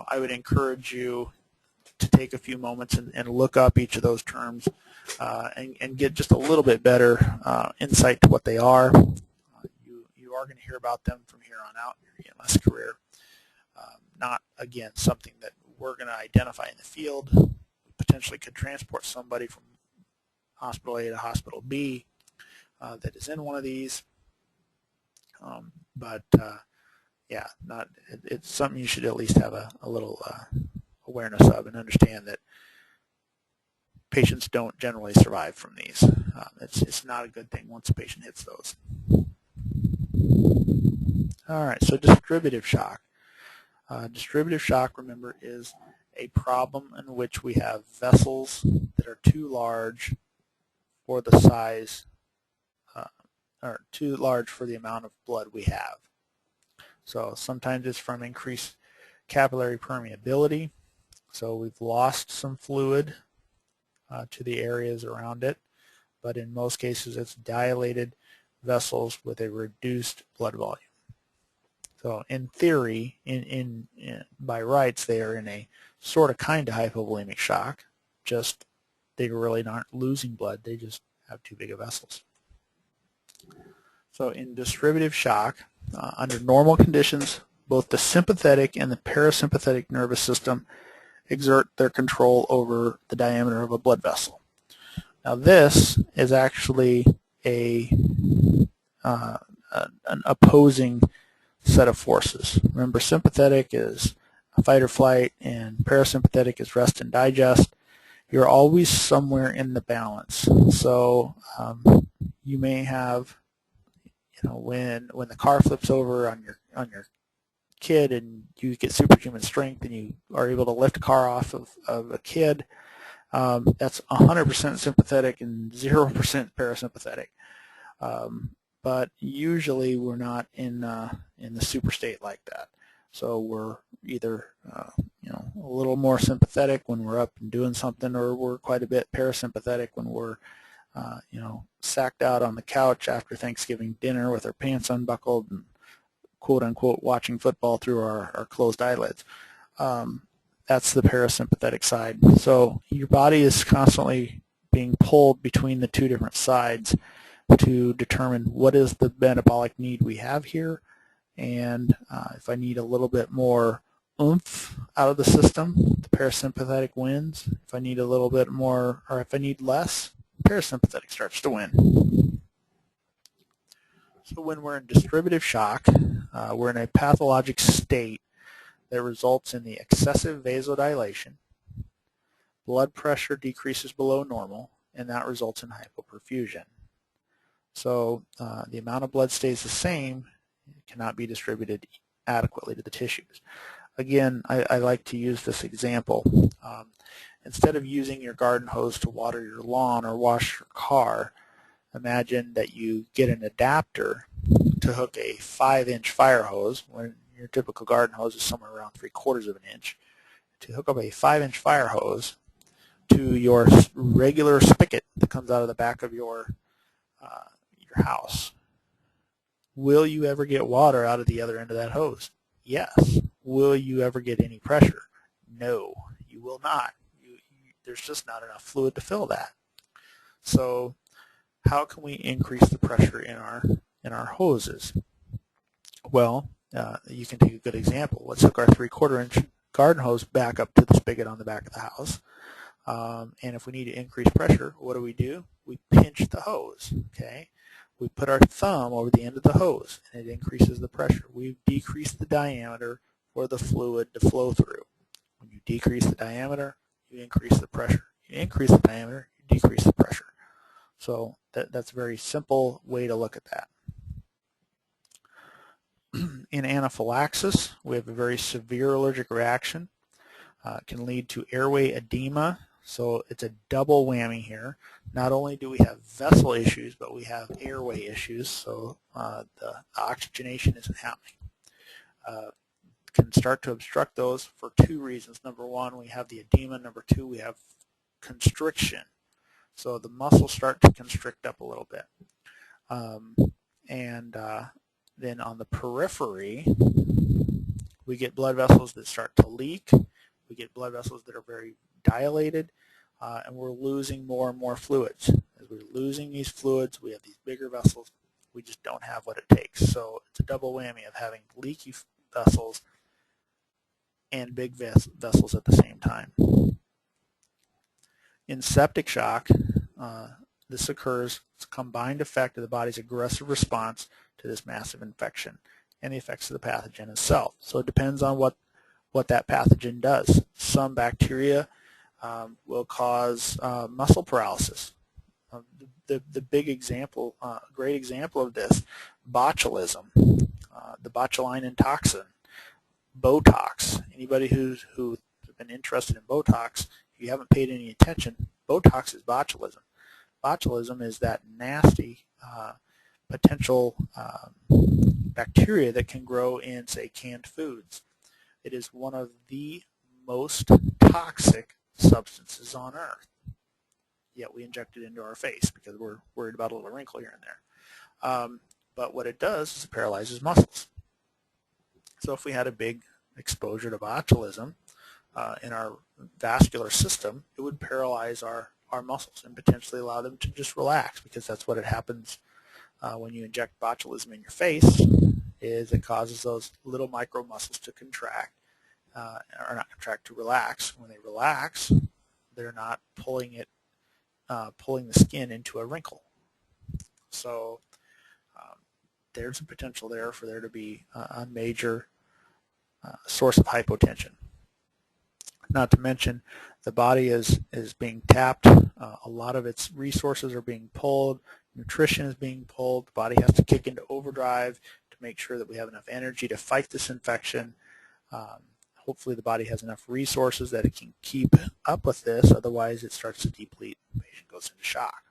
Speaker 1: I would encourage you to take a few moments and look up each of those terms and get just a little bit better insight to what they are. You are going to hear about them from here on out in your EMS career. Not, again, something that we're going to identify in the field. We potentially could transport somebody from hospital A to hospital B that is in one of these. Yeah, it's something you should at least have a little awareness of and understand that patients don't generally survive from these. It's not a good thing once a patient hits those. All right, so distributive shock. Distributive shock, remember, is a problem in which we have vessels that are too large for the size, or too large for the amount of blood we have. So sometimes it's from increased capillary permeability. So we've lost some fluid to the areas around it, but in most cases it's dilated vessels with a reduced blood volume. So in theory, by rights, they are in a sort of kind of hypovolemic shock, just they really aren't losing blood, they just have too big of vessels. So in distributive shock, under normal conditions, both the sympathetic and the parasympathetic nervous system exert their control over the diameter of a blood vessel. Now this is actually an opposing set of forces. Remember, sympathetic is fight or flight, and parasympathetic is rest and digest, you're always somewhere in the balance. So you may have, when the car flips over on your kid and you get superhuman strength and you are able to lift a car off of a kid, that's 100% sympathetic and 0% parasympathetic. But usually we're not in the super state like that. So we're either a little more sympathetic when we're up and doing something, or we're quite a bit parasympathetic when we're sacked out on the couch after Thanksgiving dinner with our pants unbuckled and quote unquote watching football through our closed eyelids. That's the parasympathetic side. So your body is constantly being pulled between the two different sides to determine what is the metabolic need we have here, and if I need a little bit more oomph out of the system, the parasympathetic wins. If I need a little bit more, or if I need less, parasympathetic starts to win. So when we're in distributive shock, we're in a pathologic state that results in the excessive vasodilation, blood pressure decreases below normal, and that results in hypoperfusion. So the amount of blood stays the same, it cannot be distributed adequately to the tissues. Again, I like to use this example. Instead of using your garden hose to water your lawn or wash your car, imagine that you get an adapter to hook a 5-inch fire hose, when your typical garden hose is somewhere around 3/4 of an inch, to hook up a 5-inch fire hose to your regular spigot that comes out of the back of your house. Will you ever get water out of the other end of that hose? Yes. Will you ever get any pressure? No, you will not. There's just not enough fluid to fill that. So how can we increase the pressure in our hoses? Well, you can take a good example. Let's hook our 3/4-inch garden hose back up to the spigot on the back of the house. And if we need to increase pressure, what do? We pinch the hose, okay? We put our thumb over the end of the hose, and it increases the pressure. We've decreased the diameter for the fluid to flow through. When you decrease the diameter, you increase the pressure. You increase the diameter, you decrease the pressure. So that's a very simple way to look at that. In anaphylaxis, we have a very severe allergic reaction. It can lead to airway edema. So it's a double whammy here. Not only do we have vessel issues, but we have airway issues, so the oxygenation isn't happening. Can start to obstruct those for two reasons. Number one, we have the edema. Number two, we have constriction. So the muscles start to constrict up a little bit. Then on the periphery, we get blood vessels that start to leak. We get blood vessels that are very dilated, and we're losing more and more fluids. As we're losing these fluids, we have these bigger vessels. We just don't have what it takes. So it's a double whammy of having leaky vessels and big vessels at the same time. In septic shock, this occurs. It's a combined effect of the body's aggressive response to this massive infection and the effects of the pathogen itself. So it depends on what that pathogen does. Some bacteria will cause muscle paralysis. The big example, great example of this, botulism, the botulinum toxin, Botox. Anybody who's been interested in Botox, if you haven't paid any attention, Botox is botulism. Botulism is that nasty potential bacteria that can grow in, say, canned foods. It is one of the most toxic substances on earth. Yet we inject it into our face because we're worried about a little wrinkle here and there. But what it does is it paralyzes muscles. So if we had a big exposure to botulism in our vascular system, it would paralyze our muscles and potentially allow them to just relax, because that's what it happens when you inject botulism in your face, is it causes those little micro muscles to contract, or not contract, to relax. When they relax, they're not pulling the skin into a wrinkle. So there's a potential there for there to be a major source of hypotension. Not to mention the body is being tapped. A lot of its resources are being pulled. Nutrition is being pulled. The body has to kick into overdrive to make sure that we have enough energy to fight this infection. Hopefully the body has enough resources that it can keep up with this, otherwise it starts to deplete and the patient goes into shock.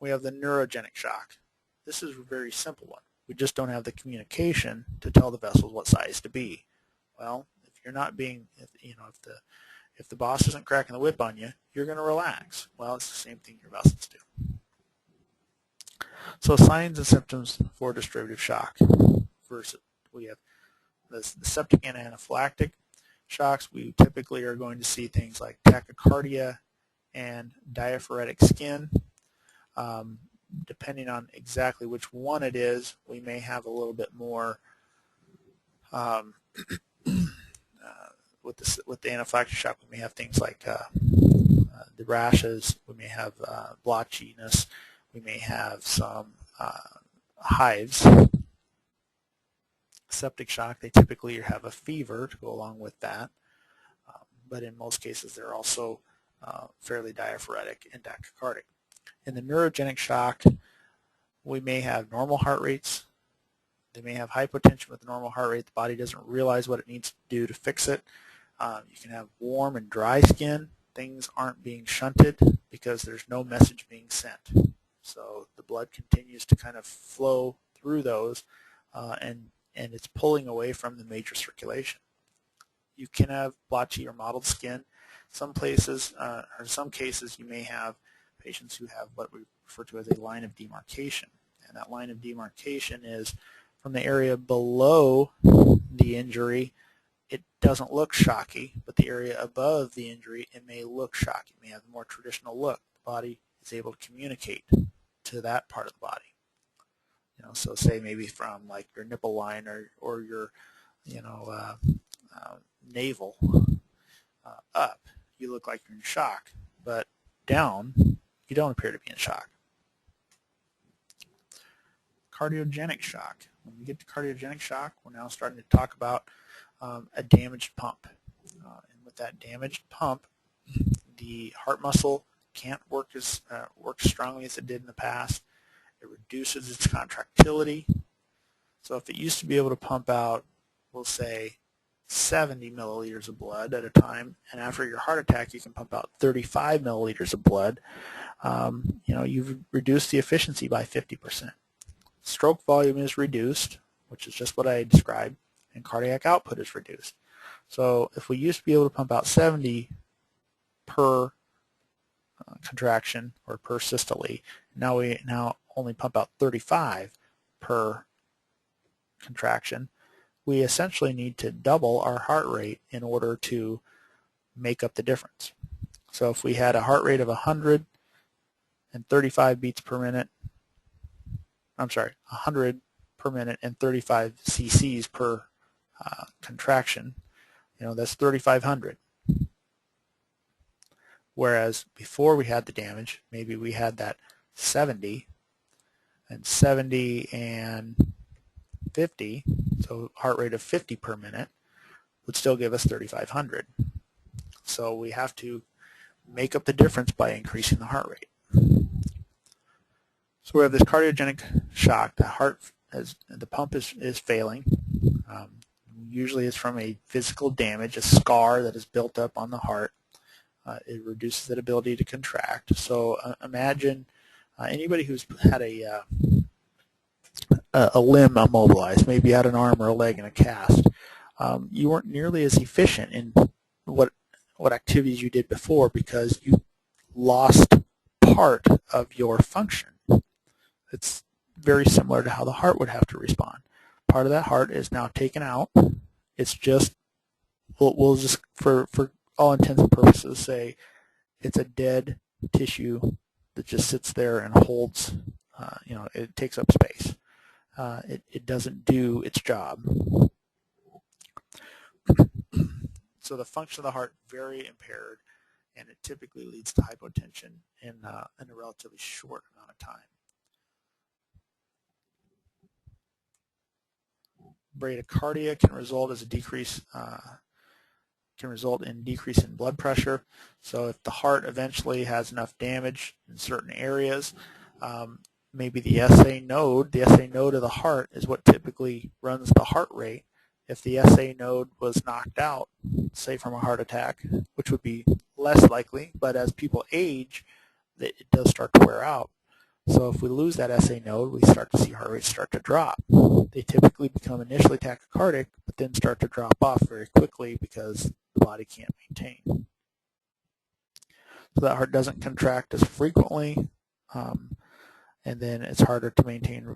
Speaker 1: We have the neurogenic shock. This is a very simple one. We just don't have the communication to tell the vessels what size to be. Well, if you're not being, if the boss isn't cracking the whip on you, you're going to relax. Well, it's the same thing your vessels do. So signs and symptoms for distributive shock. First, we have the septic and anaphylactic shocks. We typically are going to see things like tachycardia and diaphoretic skin. Depending on exactly which one it is, we may have a little bit more with the anaphylactic shock. We may have things like the rashes. We may have blotchiness. We may have some hives. Septic shock, they typically have a fever to go along with that, but in most cases they're also fairly diaphoretic and tachycardic. In the neurogenic shock, we may have normal heart rates. They may have hypotension with normal heart rate. The body doesn't realize what it needs to do to fix it. You can have warm and dry skin. Things aren't being shunted because there's no message being sent. So the blood continues to kind of flow through those, and it's pulling away from the major circulation. You can have blotchy or mottled skin. Some places, or in some cases, you may have patients who have what we refer to as a line of demarcation. And that line of demarcation is from the area below the injury, it doesn't look shocky, but the area above the injury, it may look shocky. It may have a more traditional look. The body is able to communicate to that part of the body. So say maybe from like your nipple line or your, navel up, you look like you're in shock, but down, you don't appear to be in shock. Cardiogenic shock. When we get to cardiogenic shock, we're now starting to talk about a damaged pump. And with that damaged pump, the heart muscle can't work as strongly as it did in the past. It reduces its contractility. So if it used to be able to pump out, we'll say, 70 milliliters of blood at a time, and after your heart attack you can pump out 35 milliliters of blood, you've reduced the efficiency by 50%. Stroke volume is reduced, which is just what I described, and cardiac output is reduced. So if we used to be able to pump out 70 per contraction or per systole, now we only pump out 35 per contraction. We essentially need to double our heart rate in order to make up the difference. So if we had a heart rate of 135 beats per minute, 100 per minute and 35 cc's per contraction, that's 3,500. Whereas before we had the damage, maybe we had that 70 and 50, so heart rate of 50 per minute would still give us 3,500. So we have to make up the difference by increasing the heart rate. So we have this cardiogenic shock. The pump is failing. Usually it's from a physical damage, a scar that is built up on the heart. It reduces that ability to contract. So imagine anybody who's had a limb immobilized, maybe you had an arm or a leg in a cast. You weren't nearly as efficient in what activities you did before because you lost part of your function. It's very similar to how the heart would have to respond. Part of that heart is now taken out. It's just, we'll just for all intents and purposes say it's a dead tissue that just sits there and holds, it takes up space. It doesn't do its job. So the function of the heart very impaired, and it typically leads to hypotension in a relatively short amount of time. Bradycardia can result as a decrease can result in decrease in blood pressure. So if the heart eventually has enough damage in certain areas, maybe the SA node of the heart is what typically runs the heart rate. If the SA node was knocked out, say from a heart attack, which would be less likely, but as people age, it does start to wear out. So if we lose that SA node, we start to see heart rates start to drop. They typically become initially tachycardic, but then start to drop off very quickly because the body can't maintain. So that heart doesn't contract as frequently, and then it's harder to maintain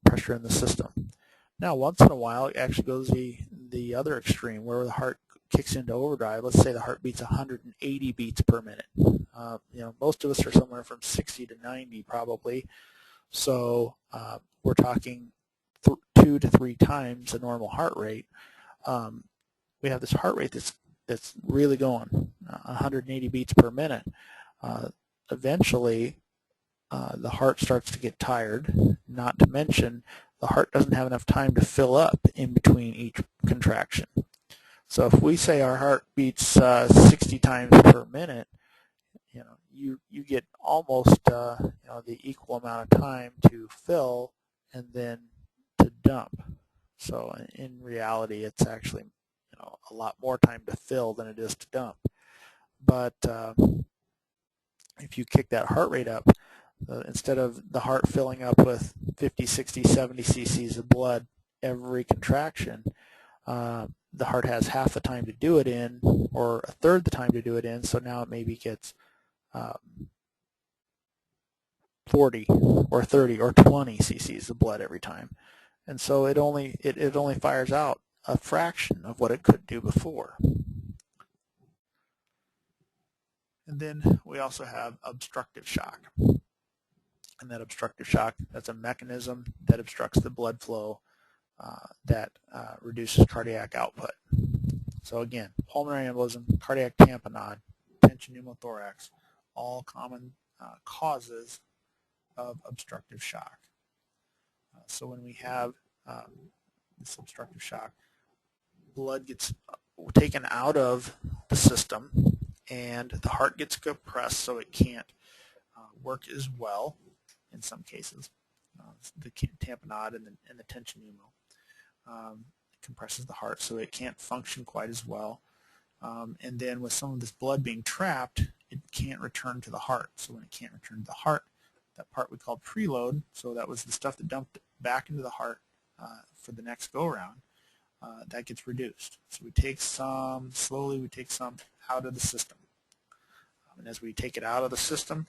Speaker 1: pressure in the system. Now, once in a while, it actually goes the other extreme, where the heart kicks into overdrive. Let's say the heart beats 180 beats per minute. Most of us are somewhere from 60 to 90 probably. So we're talking 2 to 3 times the normal heart rate. We have this heart rate that's really going 180 beats per minute. Eventually, the heart starts to get tired, not to mention the heart doesn't have enough time to fill up in between each contraction. So if we say our heart beats 60 times per minute, you get almost the equal amount of time to fill and then to dump. So in reality, it's actually a lot more time to fill than it is to dump. But if you kick that heart rate up, instead of the heart filling up with 50, 60, 70 cc's of blood every contraction, the heart has half the time to do it in, or a third the time to do it in, so now it maybe gets 40 or 30 or 20 cc's of blood every time. And so it only fires out a fraction of what it could do before. And then we also have obstructive shock. And that obstructive shock, that's a mechanism that obstructs the blood flow that reduces cardiac output. So again, pulmonary embolism, cardiac tamponade, tension pneumothorax, all common causes of obstructive shock. So when we have this obstructive shock, blood gets taken out of the system and the heart gets compressed so it can't work as well in some cases. The tamponade and the tension pneumo compresses the heart so it can't function quite as well. And then with some of this blood being trapped, it can't return to the heart. So when it can't return to the heart, that part we called preload, so that was the stuff that dumped back into the heart for the next go-around, that gets reduced. So we take some, slowly we take some out of the system. And as we take it out of the system,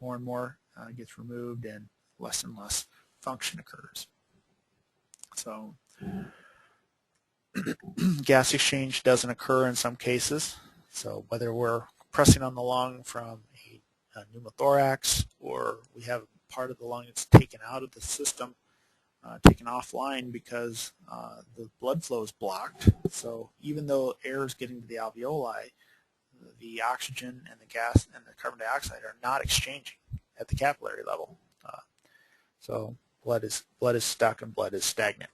Speaker 1: more and more gets removed and less function occurs. So gas exchange doesn't occur in some cases. So whether we're pressing on the lung from a pneumothorax or we have part of the lung that's taken out of the system, taken offline because the blood flow is blocked. So even though air is getting to the alveoli, the oxygen and the gas and the carbon dioxide are not exchanging at the capillary level. So blood is stuck and blood is stagnant.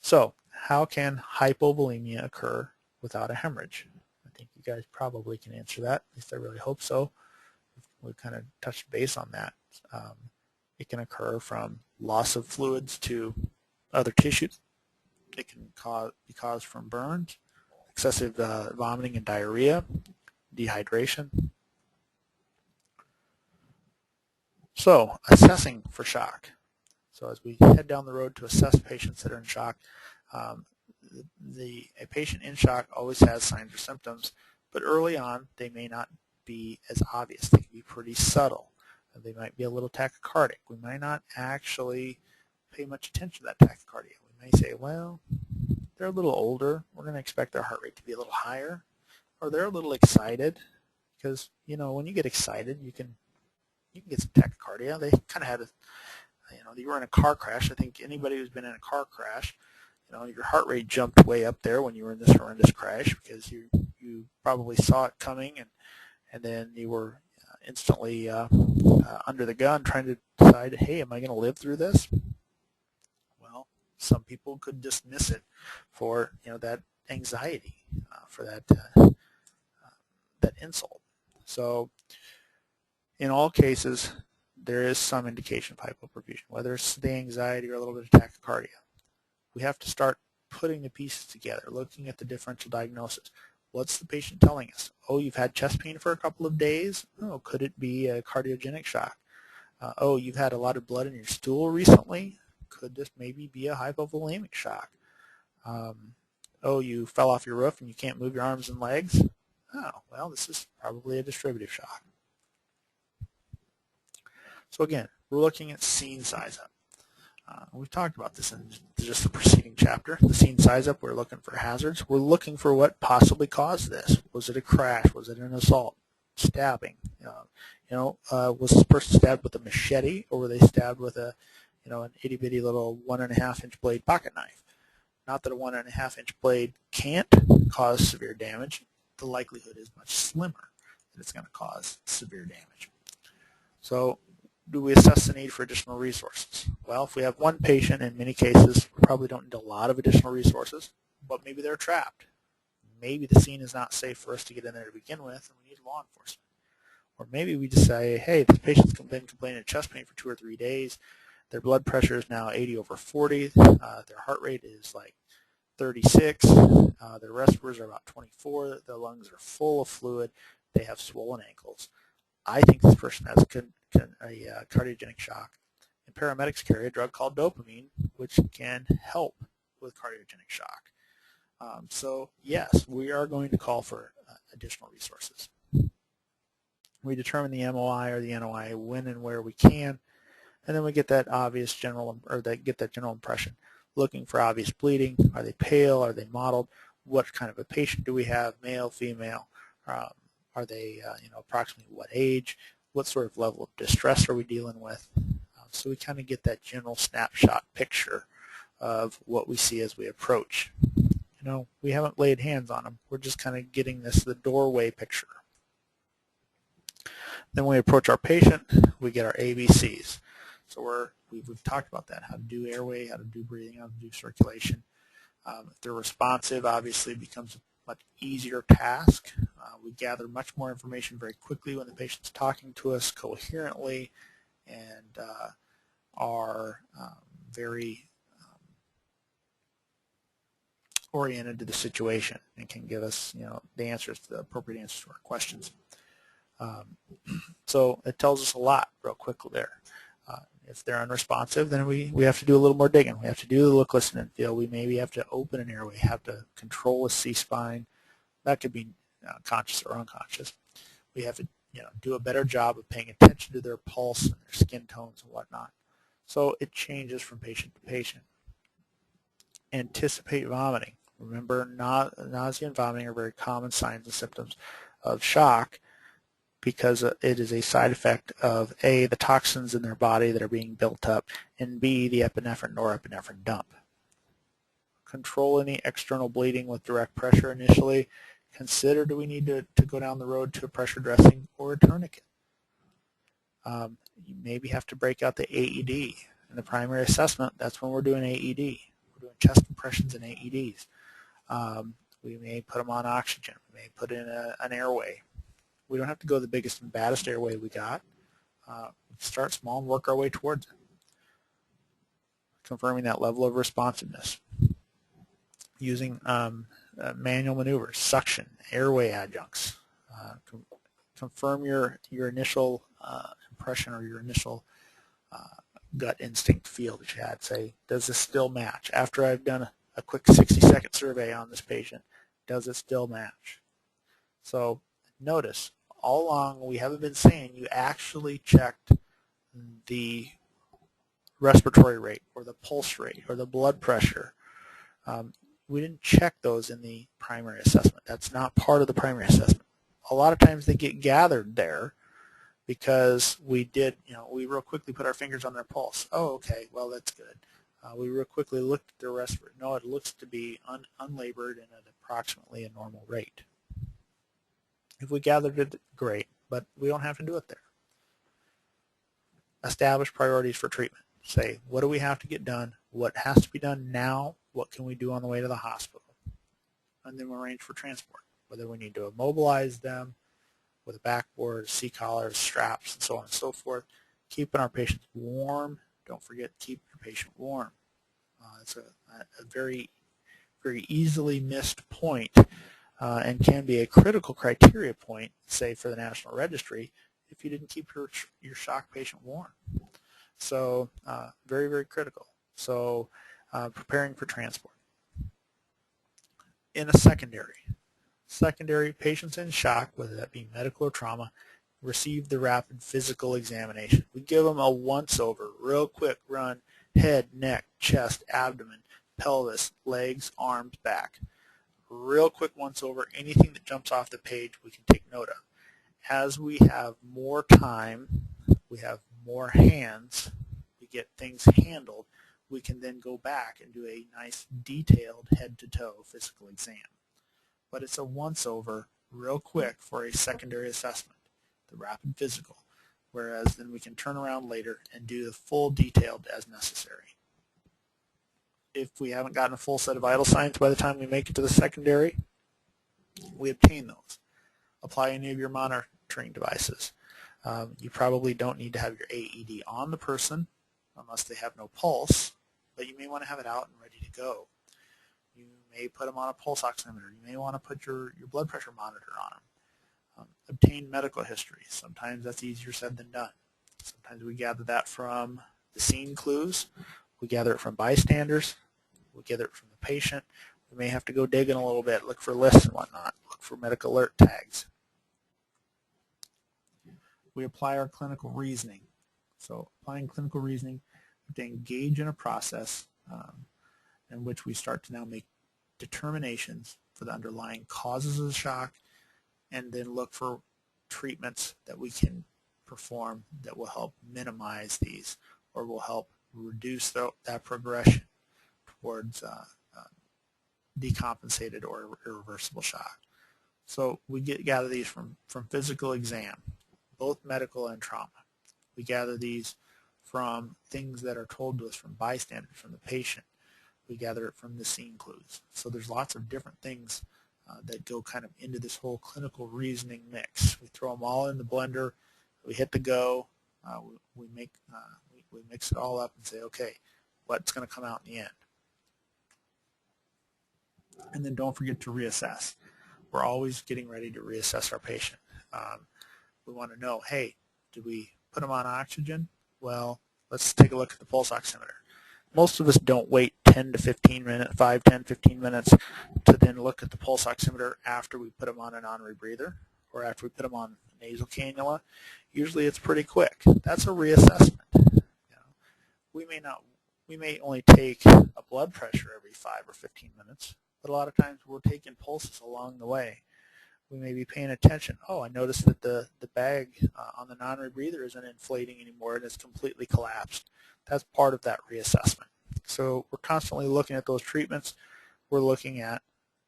Speaker 1: So how can hypovolemia occur without a hemorrhage? I think you guys probably can answer that. At least I really hope so. We kind of touched base on that. It can occur from loss of fluids to other tissues. It can be caused from burns, excessive vomiting and diarrhea, dehydration. So assessing for shock. So as we head down the road to assess patients that are in shock, a patient in shock always has signs or symptoms, but early on they may not be as obvious. They can be pretty subtle. They might be a little tachycardic. We might not actually pay much attention to that tachycardia. We may say, well, they're a little older. We're going to expect their heart rate to be a little higher. Or they're a little excited, because when you get excited, you can get some tachycardia. They kind of had you were in a car crash. I think anybody who's been in a car crash, your heart rate jumped way up there when you were in this horrendous crash because you probably saw it coming, and then you were instantly under the gun trying to decide, hey, am I going to live through this? Well, Some people could dismiss it for that anxiety, for that insult. So in all cases, there is some indication of hypoperfusion, whether it's the anxiety or a little bit of tachycardia. We have to start putting the pieces together, looking at the differential diagnosis. What's the patient telling us? Oh, you've had chest pain for a couple of days? Oh, could it be a cardiogenic shock? Oh, you've had a lot of blood in your stool recently? Could this maybe be a hypovolemic shock? Oh, you fell off your roof and you can't move your arms and legs? Oh, well, this is probably a distributive shock. So again, we're looking at scene size up. We've talked about this in just the preceding chapter. The scene size up, we're looking for hazards. We're looking for what possibly caused this. Was it a crash? Was it an assault? Stabbing? Was this person stabbed with a machete, or were they stabbed with an itty bitty little 1.5 inch blade pocket knife? Not that a 1.5 inch blade can't cause severe damage. The likelihood is much slimmer that it's going to cause severe damage. So, do we assess the need for additional resources? Well, if we have one patient, in many cases, we probably don't need a lot of additional resources, but maybe they're trapped. Maybe the scene is not safe for us to get in there to begin with, and we need law enforcement. Or maybe we just say, hey, this patient's been complaining of chest pain for 2 or 3 days. Their blood pressure is now 80/40. Their heart rate is like 36. Their respirators are about 24. Their lungs are full of fluid. They have swollen ankles. I think this person has a cardiogenic shock, and paramedics carry a drug called dopamine, which can help with cardiogenic shock. So yes, we are going to call for additional resources. We determine the MOI or the NOI when and where we can, and then we get that obvious general, or get that general impression. Looking for obvious bleeding. Are they pale? Are they mottled? What kind of a patient do we have? Male, female? Are they approximately what age? What sort of level of distress are we dealing with? So we kind of get that general snapshot picture of what we see as we approach. We haven't laid hands on them. We're just kind of getting the doorway picture. Then when we approach our patient, we get our ABCs. So we've talked about that, how to do airway, how to do breathing, how to do circulation. If they're responsive, obviously it becomes a much easier task. We gather much more information very quickly when the patient's talking to us coherently and are very oriented to the situation and can give us the appropriate answers to our questions. So it tells us a lot real quickly there. If they're unresponsive, then we have to do a little more digging. We have to do the look, listen, and feel. We maybe have to open an airway, have to control a C-spine. That could be conscious or unconscious. We have to do a better job of paying attention to their pulse and their skin tones and whatnot. So it changes from patient to patient. Anticipate vomiting. Remember, nausea and vomiting are very common signs and symptoms of shock, because it is a side effect of A, the toxins in their body that are being built up, and B, the epinephrine, norepinephrine dump. Control any external bleeding with direct pressure initially. Consider, do we need to go down the road to a pressure dressing or a tourniquet? You maybe have to break out the AED. In the primary assessment, that's when we're doing AED. We're doing chest compressions and AEDs. We may put them on oxygen. We may put in an airway. We don't have to go the biggest and baddest airway we got. Start small and work our way towards it. Confirming that level of responsiveness. Using manual maneuvers, suction, airway adjuncts. Confirm your initial impression or your initial gut instinct feel that you had. Say, does this still match? After I've done a quick 60-second survey on this patient, does it still match? So notice, all along we haven't been saying you actually checked the respiratory rate or the pulse rate or the blood pressure. We didn't check those in the primary assessment. That's not part of the primary assessment. A lot of times they get gathered there because we real quickly put our fingers on their pulse. Oh, okay, well, that's good. We real quickly looked at their respiratory. No, it looks to be unlabored and at approximately a normal rate. If we gathered it, great, but we don't have to do it there. Establish priorities for treatment. say, what do we have to get done? What has to be done now? What can we do on the way to the hospital? And then we'll arrange for transport, whether we need to immobilize them with a backboard, C-collars, straps, and so on and so forth. Keeping our patients warm. Don't forget to keep your patient warm. It's a very, very easily missed point and can be a critical criteria point, say for the National Registry, if you didn't keep your shock patient warm. So very, very critical. So preparing for transport. In a secondary patients in shock, whether that be medical or trauma, receive the rapid physical examination. We give them a once-over, real quick run, head, neck, chest, abdomen, pelvis, legs, arms, back. Real quick once-over. Anything that jumps off the page we can take note of. As we have more time, we have more hands, we get things handled, we can then go back and do a nice detailed head-to-toe physical exam. But it's a once-over, real quick for a secondary assessment, the rapid physical, whereas then we can turn around later and do the full detailed as necessary. If we haven't gotten a full set of vital signs by the time we make it to the secondary, we obtain those. Apply any of your monitoring devices. You probably don't need to have your AED on the person unless they have no pulse, but you may want to have it out and ready to go. You may put them on a pulse oximeter. You may want to put your blood pressure monitor on them. Obtain medical history. Sometimes that's easier said than done. Sometimes we gather that from the scene clues. We gather it from bystanders. We gather it from the patient. We may have to go digging a little bit, look for lists and whatnot, look for medical alert tags. We apply our clinical reasoning. So applying clinical reasoning, we have to engage in a process in which we start to now make determinations for the underlying causes of the shock and then look for treatments that we can perform that will help minimize these or will help reduce that progression towards decompensated or irreversible shock. So we gather these from physical exam, both medical and trauma. We gather these from things that are told to us from bystanders, from the patient. We gather it from the scene clues. So there's lots of different things that go kind of into this whole clinical reasoning mix. We throw them all in the blender. We hit the go. We mix it all up and say, okay, what's going to come out in the end? And then don't forget to reassess. We're always getting ready to reassess our patient. We want to know, hey, did we put them on oxygen? Well, let's take a look at the pulse oximeter. Most of us don't wait 10 to 15 minutes, 5, 10, 15 minutes to then look at the pulse oximeter after we put them on a non-rebreather or after we put them on nasal cannula. Usually it's pretty quick. That's a reassessment. We may only take a blood pressure every 5 or 15 minutes, but a lot of times we're taking pulses along the way. We may be paying attention. Oh, I noticed that the bag on the non-rebreather isn't inflating anymore and it's completely collapsed. That's part of that reassessment. So we're constantly looking at those treatments. We're looking at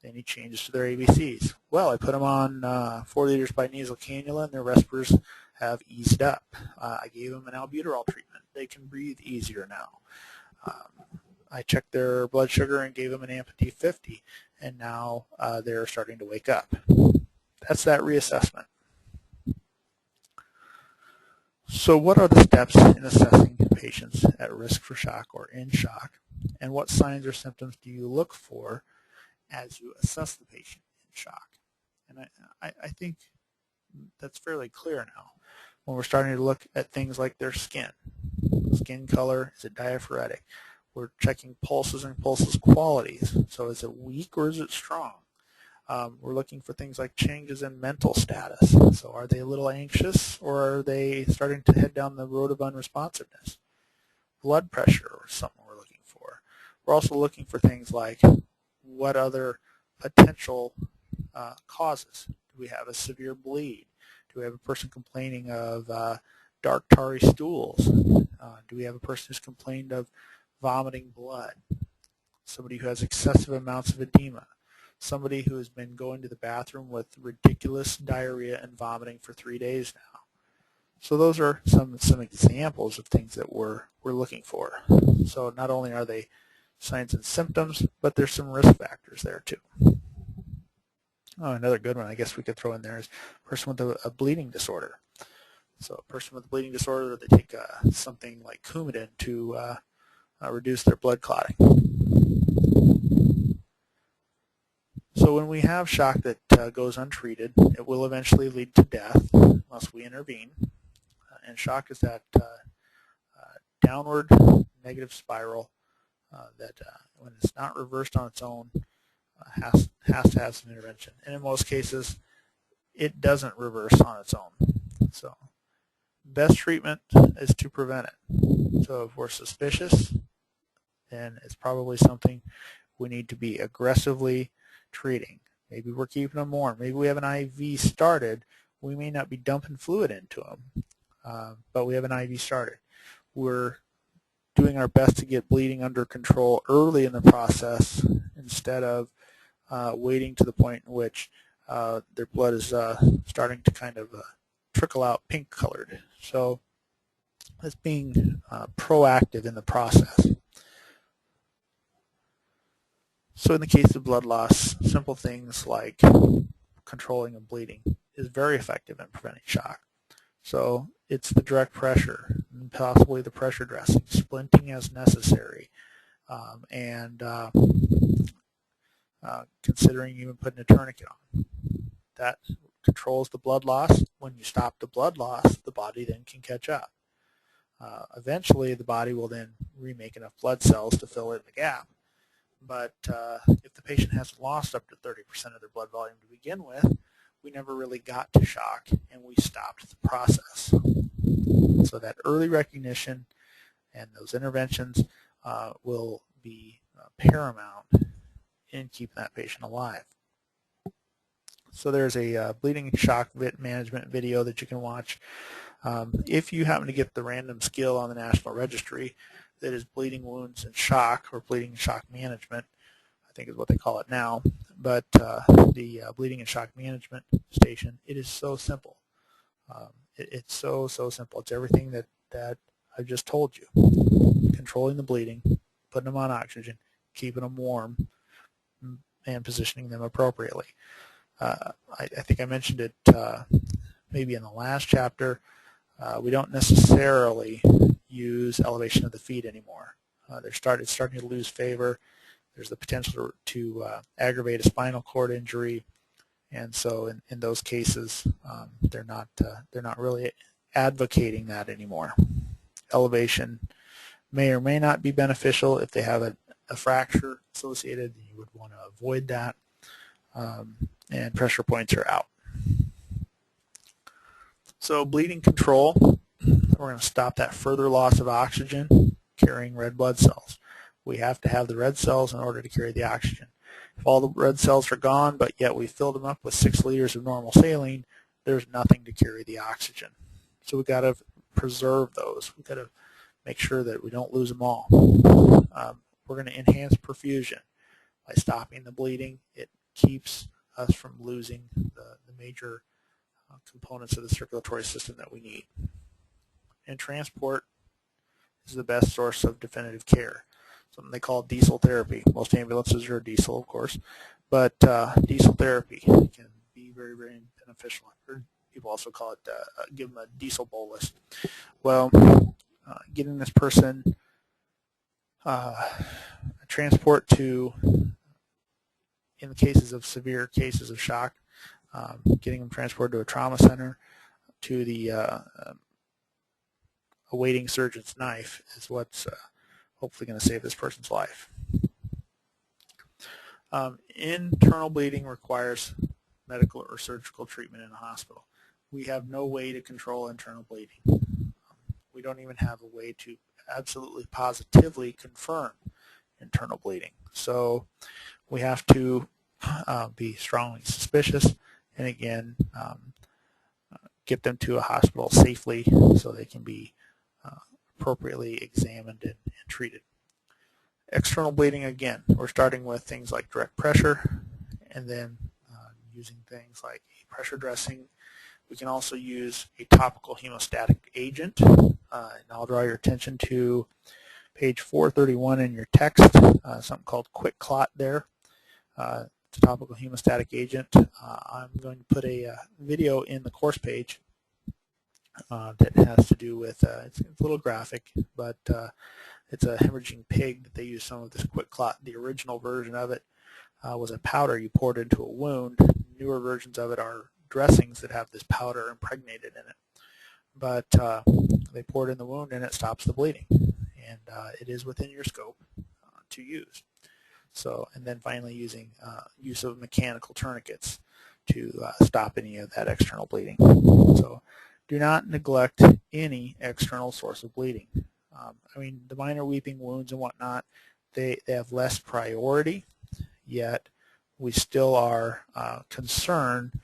Speaker 1: any changes to their ABCs. Well, I put them on 4 liters by nasal cannula and their respirators have eased up. I gave them an albuterol treatment. They can breathe easier now. I checked their blood sugar and gave them an AEMT 50, and now they're starting to wake up. That's that reassessment. So what are the steps in assessing patients at risk for shock or in shock, and what signs or symptoms do you look for as you assess the patient in shock? And I think that's fairly clear now when we're starting to look at things like their skin. Skin color, is it diaphoretic? We're checking pulses and pulses qualities. So is it weak or is it strong? We're looking for things like changes in mental status. So are they a little anxious or are they starting to head down the road of unresponsiveness? Blood pressure or something we're looking for. We're also looking for things like what other potential causes. Do we have a severe bleed? Do we have a person complaining of dark tarry stools? Do we have a person who's complained of vomiting blood? Somebody who has excessive amounts of edema? Somebody who has been going to the bathroom with ridiculous diarrhea and vomiting for 3 days now? So those are some examples of things that we're looking for. So not only are they signs and symptoms, but there's some risk factors there too. Oh, another good one I guess we could throw in there is a person with a bleeding disorder. So a person with a bleeding disorder, they take something like Coumadin to reduce their blood clotting. So when we have shock that goes untreated, it will eventually lead to death unless we intervene. And shock is that downward negative spiral that when it's not reversed on its own has to have some intervention. And in most cases, it doesn't reverse on its own. So best treatment is to prevent it. So if we're suspicious, then it's probably something we need to be aggressively treating. Maybe we're keeping them warm. Maybe we have an IV started. We may not be dumping fluid into them, but we have an IV started. We're doing our best to get bleeding under control early in the process instead of waiting to the point in which their blood is starting to kind of trickle out pink colored. So it's being proactive in the process. So in the case of blood loss, simple things like controlling of bleeding is very effective in preventing shock. So it's the direct pressure, and possibly the pressure dressing, splinting as necessary, and considering even putting a tourniquet on. That controls the blood loss. When you stop the blood loss, the body then can catch up. Eventually, the body will then remake enough blood cells to fill in the gap. But if the patient hasn't lost up to 30% of their blood volume to begin with, we never really got to shock, and we stopped the process. So that early recognition and those interventions will be paramount in keeping that patient alive. So there's a bleeding shock management video that you can watch. If you happen to get the random skill on the National Registry that is bleeding wounds and shock, or bleeding and shock management, I think is what they call it now, but the bleeding and shock management station, it is so simple. It's so simple. It's everything that I've just told you. Controlling the bleeding, putting them on oxygen, keeping them warm, and positioning them appropriately. I think I mentioned it maybe in the last chapter. We don't necessarily use elevation of the feet anymore. It's starting to lose favor. There's the potential to aggravate a spinal cord injury, and so in those cases, they're not really advocating that anymore. Elevation may or may not be beneficial. If they have a fracture associated, you would want to avoid that, and pressure points are out. So bleeding control, we're going to stop that further loss of oxygen carrying red blood cells. We have to have the red cells in order to carry the oxygen. If all the red cells are gone, but yet we filled them up with 6 liters of normal saline, there's nothing to carry the oxygen. So we've got to preserve those. We've got to make sure that we don't lose them all. We're going to enhance perfusion. By stopping the bleeding, it keeps us from losing the major components of the circulatory system that we need. And transport is the best source of definitive care. Something they call diesel therapy. Most ambulances are diesel, of course, but diesel therapy can be very, very beneficial. People also call it, give them a diesel bolus. Well, getting this person transport to, in the cases of severe cases of shock, getting them transported to a trauma center, to the awaiting surgeon's knife is what's hopefully going to save this person's life. Internal bleeding requires medical or surgical treatment in a hospital. We have no way to control internal bleeding. We don't even have a way to absolutely positively confirm internal bleeding. So we have to be strongly suspicious, and again, get them to a hospital safely so they can be appropriately examined and treated. External bleeding, again, we're starting with things like direct pressure, and then using things like a pressure dressing. We can also use a topical hemostatic agent, and I'll draw your attention to page 431 in your text, something called quick clot there. It's a topical hemostatic agent. I'm going to put a video in the course page that has to do with, it's a little graphic, but it's a hemorrhaging pig that they use some of this quick clot. The original version of it was a powder you poured into a wound. Newer versions of it are dressings that have this powder impregnated in it. But they pour it in the wound and it stops the bleeding. And it is within your scope to use. So, and then finally using use of mechanical tourniquets to stop any of that external bleeding. So do not neglect any external source of bleeding. I mean, the minor weeping wounds and whatnot, they have less priority, yet we still are concerned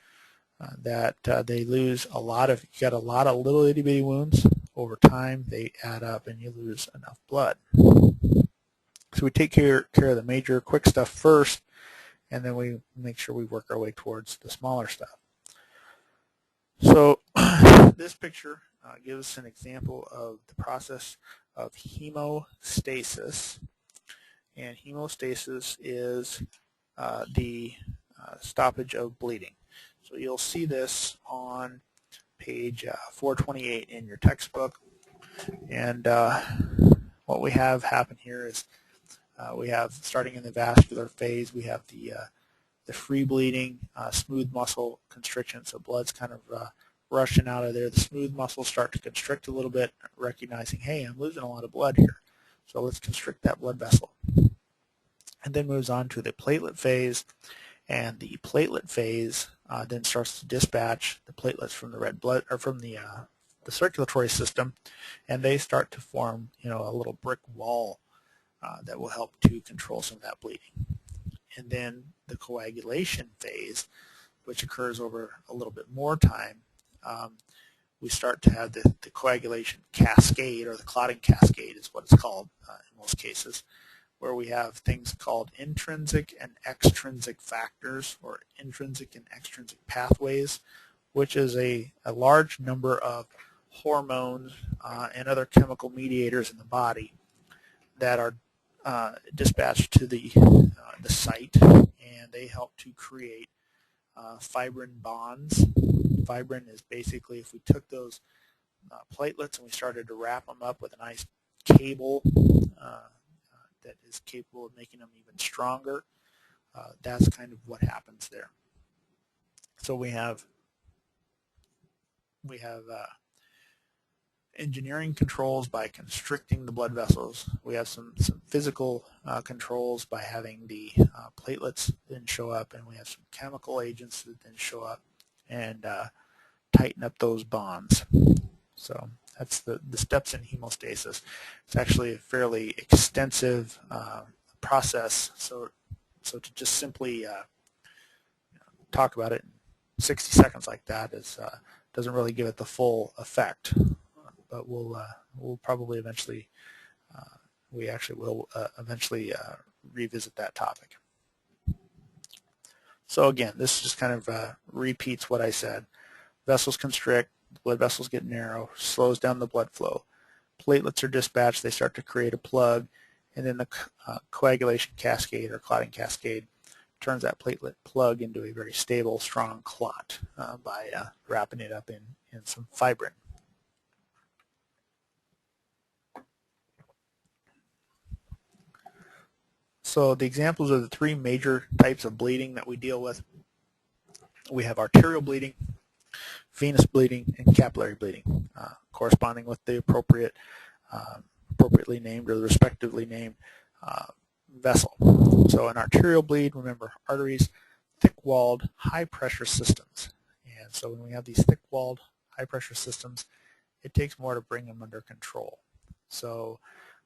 Speaker 1: that they lose a lot of, you got a lot of little itty bitty wounds. Over time, they add up and you lose enough blood. So we take care of the major quick stuff first, and then we make sure we work our way towards the smaller stuff. So this picture gives us an example of the process of hemostasis. And hemostasis is the stoppage of bleeding. So you'll see this on page 428 in your textbook. And what we have happen here is we have, starting in the vascular phase, we have the free bleeding, smooth muscle constriction. So blood's kind of rushing out of there. The smooth muscles start to constrict a little bit, recognizing, hey, I'm losing a lot of blood here. So let's constrict that blood vessel. And then moves on to the platelet phase. And the platelet phase then starts to dispatch the platelets from the red blood, or from the circulatory system, and they start to form, a little brick wall that will help to control some of that bleeding. And then the coagulation phase, which occurs over a little bit more time, we start to have the coagulation cascade, or the clotting cascade is what it's called in most cases, where we have things called intrinsic and extrinsic factors, or intrinsic and extrinsic pathways, which is a large number of hormones and other chemical mediators in the body that are dispatched to the site, and they help to create fibrin bonds. Fibrin is basically, if we took those platelets and we started to wrap them up with a nice cable that is capable of making them even stronger, that's kind of what happens there. So we have engineering controls by constricting the blood vessels. We have some physical controls by having the platelets then show up, and we have some chemical agents that then show up and tighten up those bonds. So that's the steps in hemostasis. It's actually a fairly extensive process. So to just simply talk about it in 60 seconds like that is doesn't really give it the full effect. But we'll probably eventually, we actually will eventually revisit that topic. So again, this just kind of repeats what I said. Vessels constrict, blood vessels get narrow, slows down the blood flow. Platelets are dispatched, they start to create a plug, and then the coagulation cascade, or clotting cascade, turns that platelet plug into a very stable, strong clot by wrapping it up in some fibrin. So the examples are the three major types of bleeding that we deal with. We have arterial bleeding, venous bleeding, and capillary bleeding, corresponding with the appropriately named, or the respectively named vessel. So an arterial bleed, remember, arteries, thick-walled, high-pressure systems. And so when we have these thick-walled, high-pressure systems, it takes more to bring them under control. So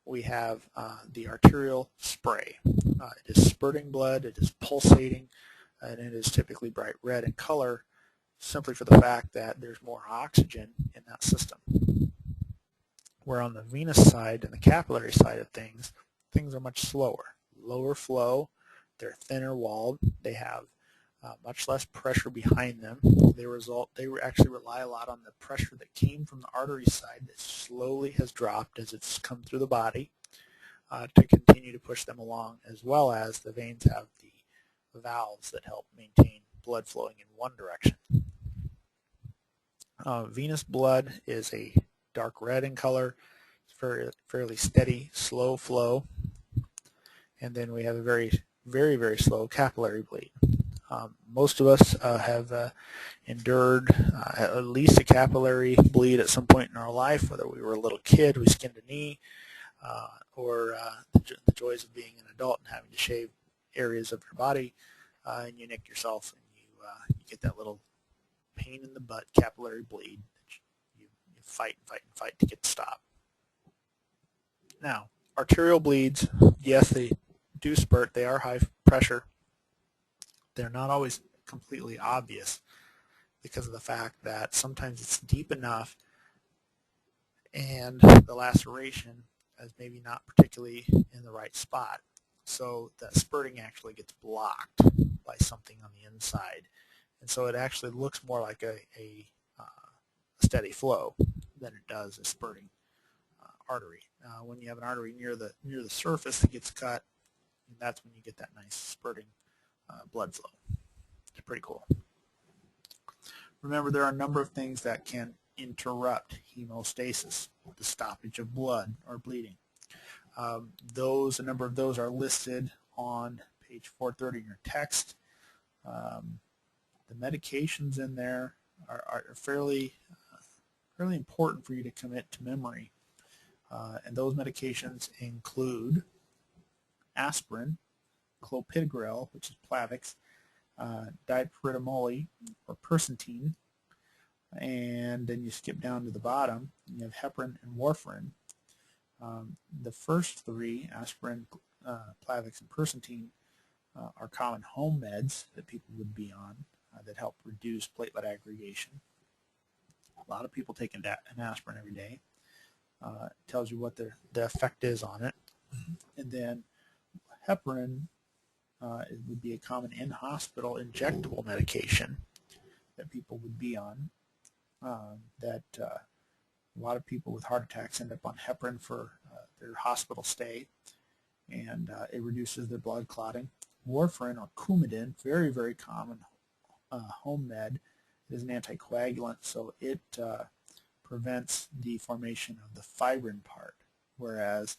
Speaker 1: we have the arterial spray. It is spurting blood, it is pulsating, and it is typically bright red in color, simply for the fact that there's more oxygen in that system. Where on the venous side and the capillary side of things, things are much slower. Lower flow, they're thinner walled, they have much less pressure behind them. They actually rely a lot on the pressure that came from the artery side that slowly has dropped as it's come through the body to continue to push them along, as well as the veins have the valves that help maintain blood flowing in one direction. Venous blood is a dark red in color. It's fairly steady, slow flow. And then we have a very, very slow capillary bleed. Most of us have endured at least a capillary bleed at some point in our life, whether we were a little kid, we skinned a knee, or the joys of being an adult and having to shave areas of your body, and you nick yourself and you get that little pain in the butt capillary bleed that you fight to get to stop. Now, arterial bleeds, yes, they do spurt. They are high pressure. They're not always completely obvious because of the fact that sometimes it's deep enough and the laceration is maybe not particularly in the right spot. So that spurting actually gets blocked by something on the inside. And so it actually looks more like a steady flow than it does a spurting artery. When you have an artery near the surface that gets cut, that's when you get that nice spurting blood flow. It's pretty cool. Remember, there are a number of things that can interrupt hemostasis, the stoppage of blood or bleeding. A number of those are listed on page 430 in your text. The medications in there are fairly important for you to commit to memory. And those medications include aspirin, clopidogrel, which is Plavix, dipyridamole or persentine, and then you skip down to the bottom and you have heparin and warfarin. The first three, aspirin, Plavix, and persentine, are common home meds that people would be on that help reduce platelet aggregation. A lot of people take an aspirin every day. It tells you what the effect is on it. And then heparin it would be a common in-hospital injectable medication that people would be on. A lot of people with heart attacks end up on heparin for their hospital stay, and it reduces their blood clotting. Warfarin or Coumadin, very common home med. It is an anticoagulant, so it prevents the formation of the fibrin part, whereas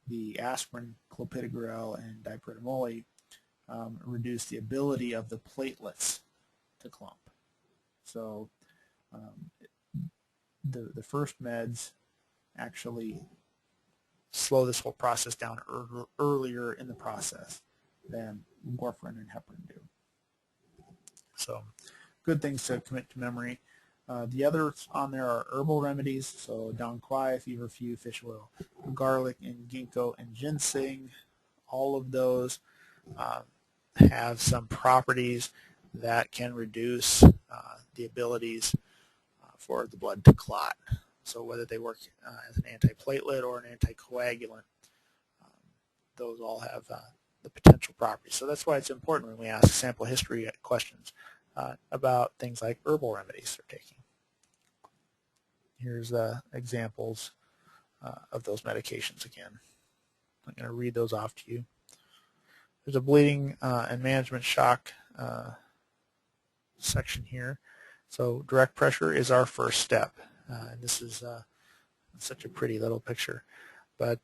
Speaker 1: the aspirin, clopidogrel, and dipyridamole reduce the ability of the platelets to clump. So the first meds actually slow this whole process down earlier in the process than warfarin and heparin do. So good things to commit to memory. The others on there are herbal remedies, so dong quai, feverfew, fish oil, garlic, and ginkgo and ginseng. All of those have some properties that can reduce the abilities for the blood to clot. So whether they work as an antiplatelet or an anticoagulant, those all have the potential properties. So that's why it's important when we ask sample history questions about things like herbal remedies they're taking. Here's examples of those medications again. I'm going to read those off to you. There's a bleeding and management shock section here. So direct pressure is our first step. And this is such a pretty little picture. But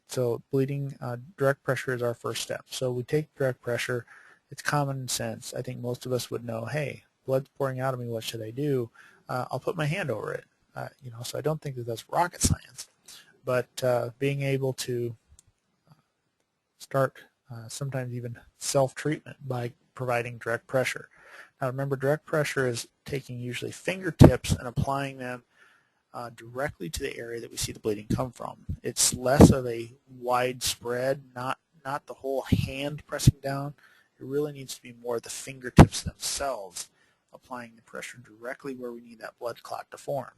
Speaker 1: so bleeding, direct pressure is our first step. So we take direct pressure. It's common sense. I think most of us would know, hey, blood's pouring out of me, what should I do? I'll put my hand over it. So I don't think that that's rocket science. But being able to start sometimes even self-treatment by providing direct pressure. Now remember, direct pressure is taking usually fingertips and applying them directly to the area that we see the bleeding come from. It's less of a widespread, not the whole hand pressing down. It really needs to be more the fingertips themselves applying the pressure directly where we need that blood clot to form.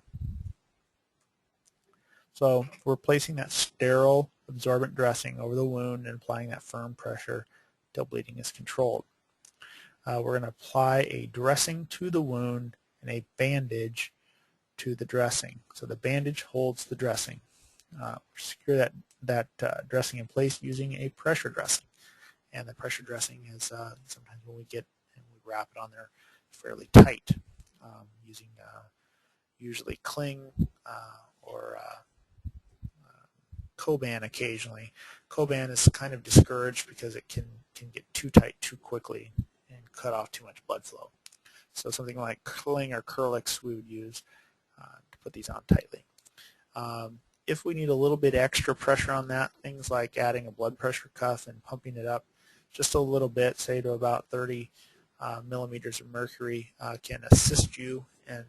Speaker 1: So we're placing that sterile absorbent dressing over the wound and applying that firm pressure until bleeding is controlled. we're going to apply a dressing to the wound and a bandage to the dressing. So the bandage holds the dressing. Secure that dressing in place using a pressure dressing. And the pressure dressing is sometimes when we wrap it on there fairly tight, using usually cling or Coban occasionally. Coban is kind of discouraged because it can get too tight too quickly and cut off too much blood flow. So something like cling or Curlix we would use to put these on tightly. If we need a little bit extra pressure on that, things like adding a blood pressure cuff and pumping it up just a little bit, say to about 30 millimeters of mercury, can assist you in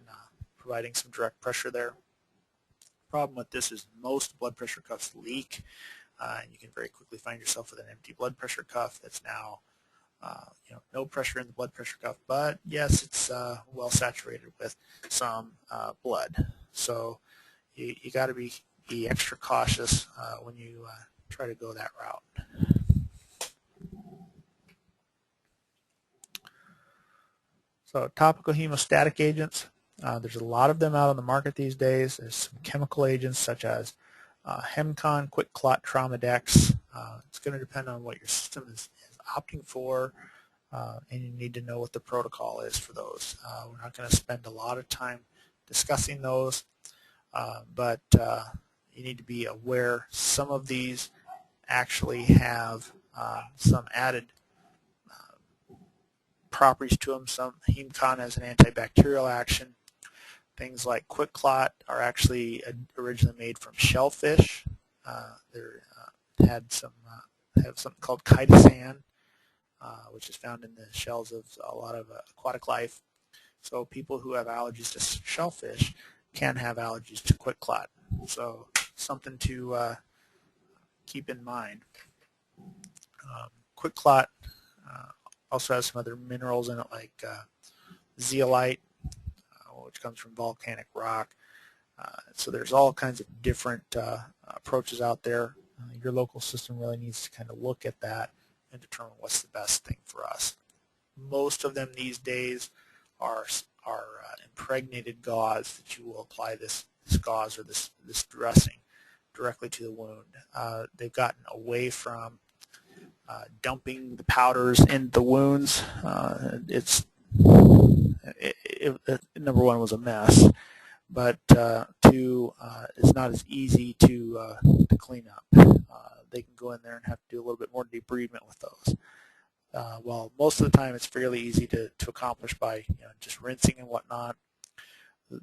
Speaker 1: providing some direct pressure there. Problem with this is most blood pressure cuffs leak, and you can very quickly find yourself with an empty blood pressure cuff that's now no pressure in the blood pressure cuff, but yes, it's well saturated with some blood. So you got to be extra cautious when you try to go that route. So topical hemostatic agents, there's a lot of them out on the market these days. There's some chemical agents such as Hemcon, Quick Clot, Traumadex. It's going to depend on what your system is opting for, and you need to know what the protocol is for those. We're not going to spend a lot of time discussing those, but you need to be aware some of these actually have some added properties to them. Some Hemcon has an antibacterial action. Things like Quick Clot are actually originally made from shellfish. They have something called chitosan, which is found in the shells of a lot of aquatic life. So people who have allergies to shellfish can have allergies to Quick Clot. So something to keep in mind. Quick Clot also has some other minerals in it like zeolite, which comes from volcanic rock. So there's all kinds of different approaches out there. Your local system really needs to kind of look at that and determine what's the best thing for us. Most of them these days are impregnated gauze that you will apply this gauze or this dressing directly to the wound. They've gotten away from dumping the powders in the wounds. Number one, was a mess, but two, it's not as easy to clean up. They can go in there and have to do a little bit more debridement with those. While most of the time it's fairly easy to accomplish by just rinsing and whatnot.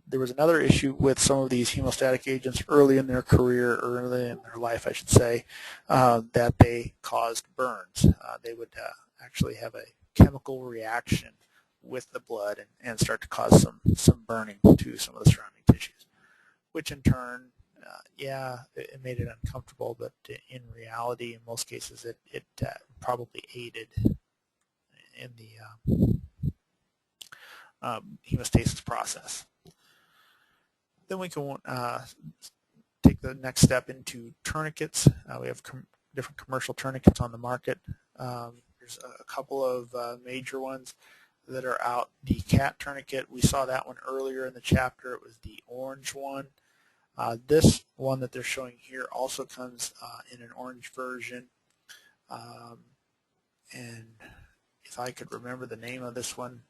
Speaker 1: There was another issue with some of these hemostatic agents early in their career, early in their life, I should say, that they caused burns. They would actually have a chemical reaction with the blood and start to cause some burning to some of the surrounding tissues, which in turn, it made it uncomfortable, but in reality, in most cases, it probably aided in the hemostasis process. Then we can take the next step into tourniquets. We have different commercial tourniquets on the market. There's a couple of major ones that are out. The cat tourniquet, we saw that one earlier in the chapter. It was the orange one. This one that they're showing here also comes in an orange version. And if I could remember the name of this one,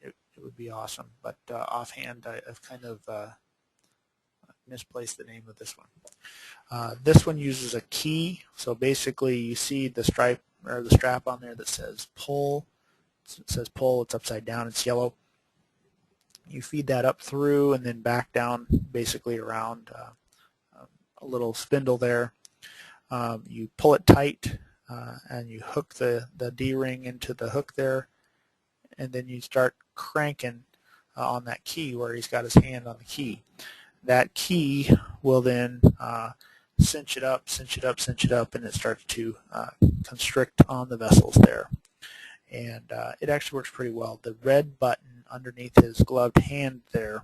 Speaker 1: it would be awesome. But offhand, I've kind of misplaced the name of this one. This one uses a key. So basically, you see the stripe or the strap on there that says pull. It says pull. It's upside down. It's yellow. You feed that up through and then back down, basically around a little spindle there. You pull it tight and you hook the D-ring into the hook there, and then you start cranking on that key where he's got his hand on the key. That key will then cinch it up, and it starts to constrict on the vessels there. And it actually works pretty well. The red button underneath his gloved hand there,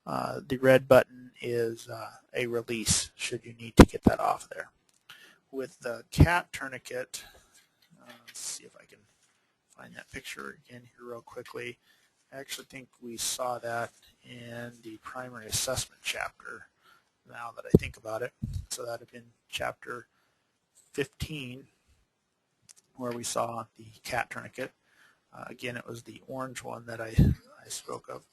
Speaker 1: the red button is a release should you need to get that off there. With the cat tourniquet, let's see if I can find that picture again here real quickly. I actually think we saw that in the primary assessment chapter, now that I think about it. So that would have been chapter 15, where we saw the cat tourniquet. Again, it was the orange one that I spoke of.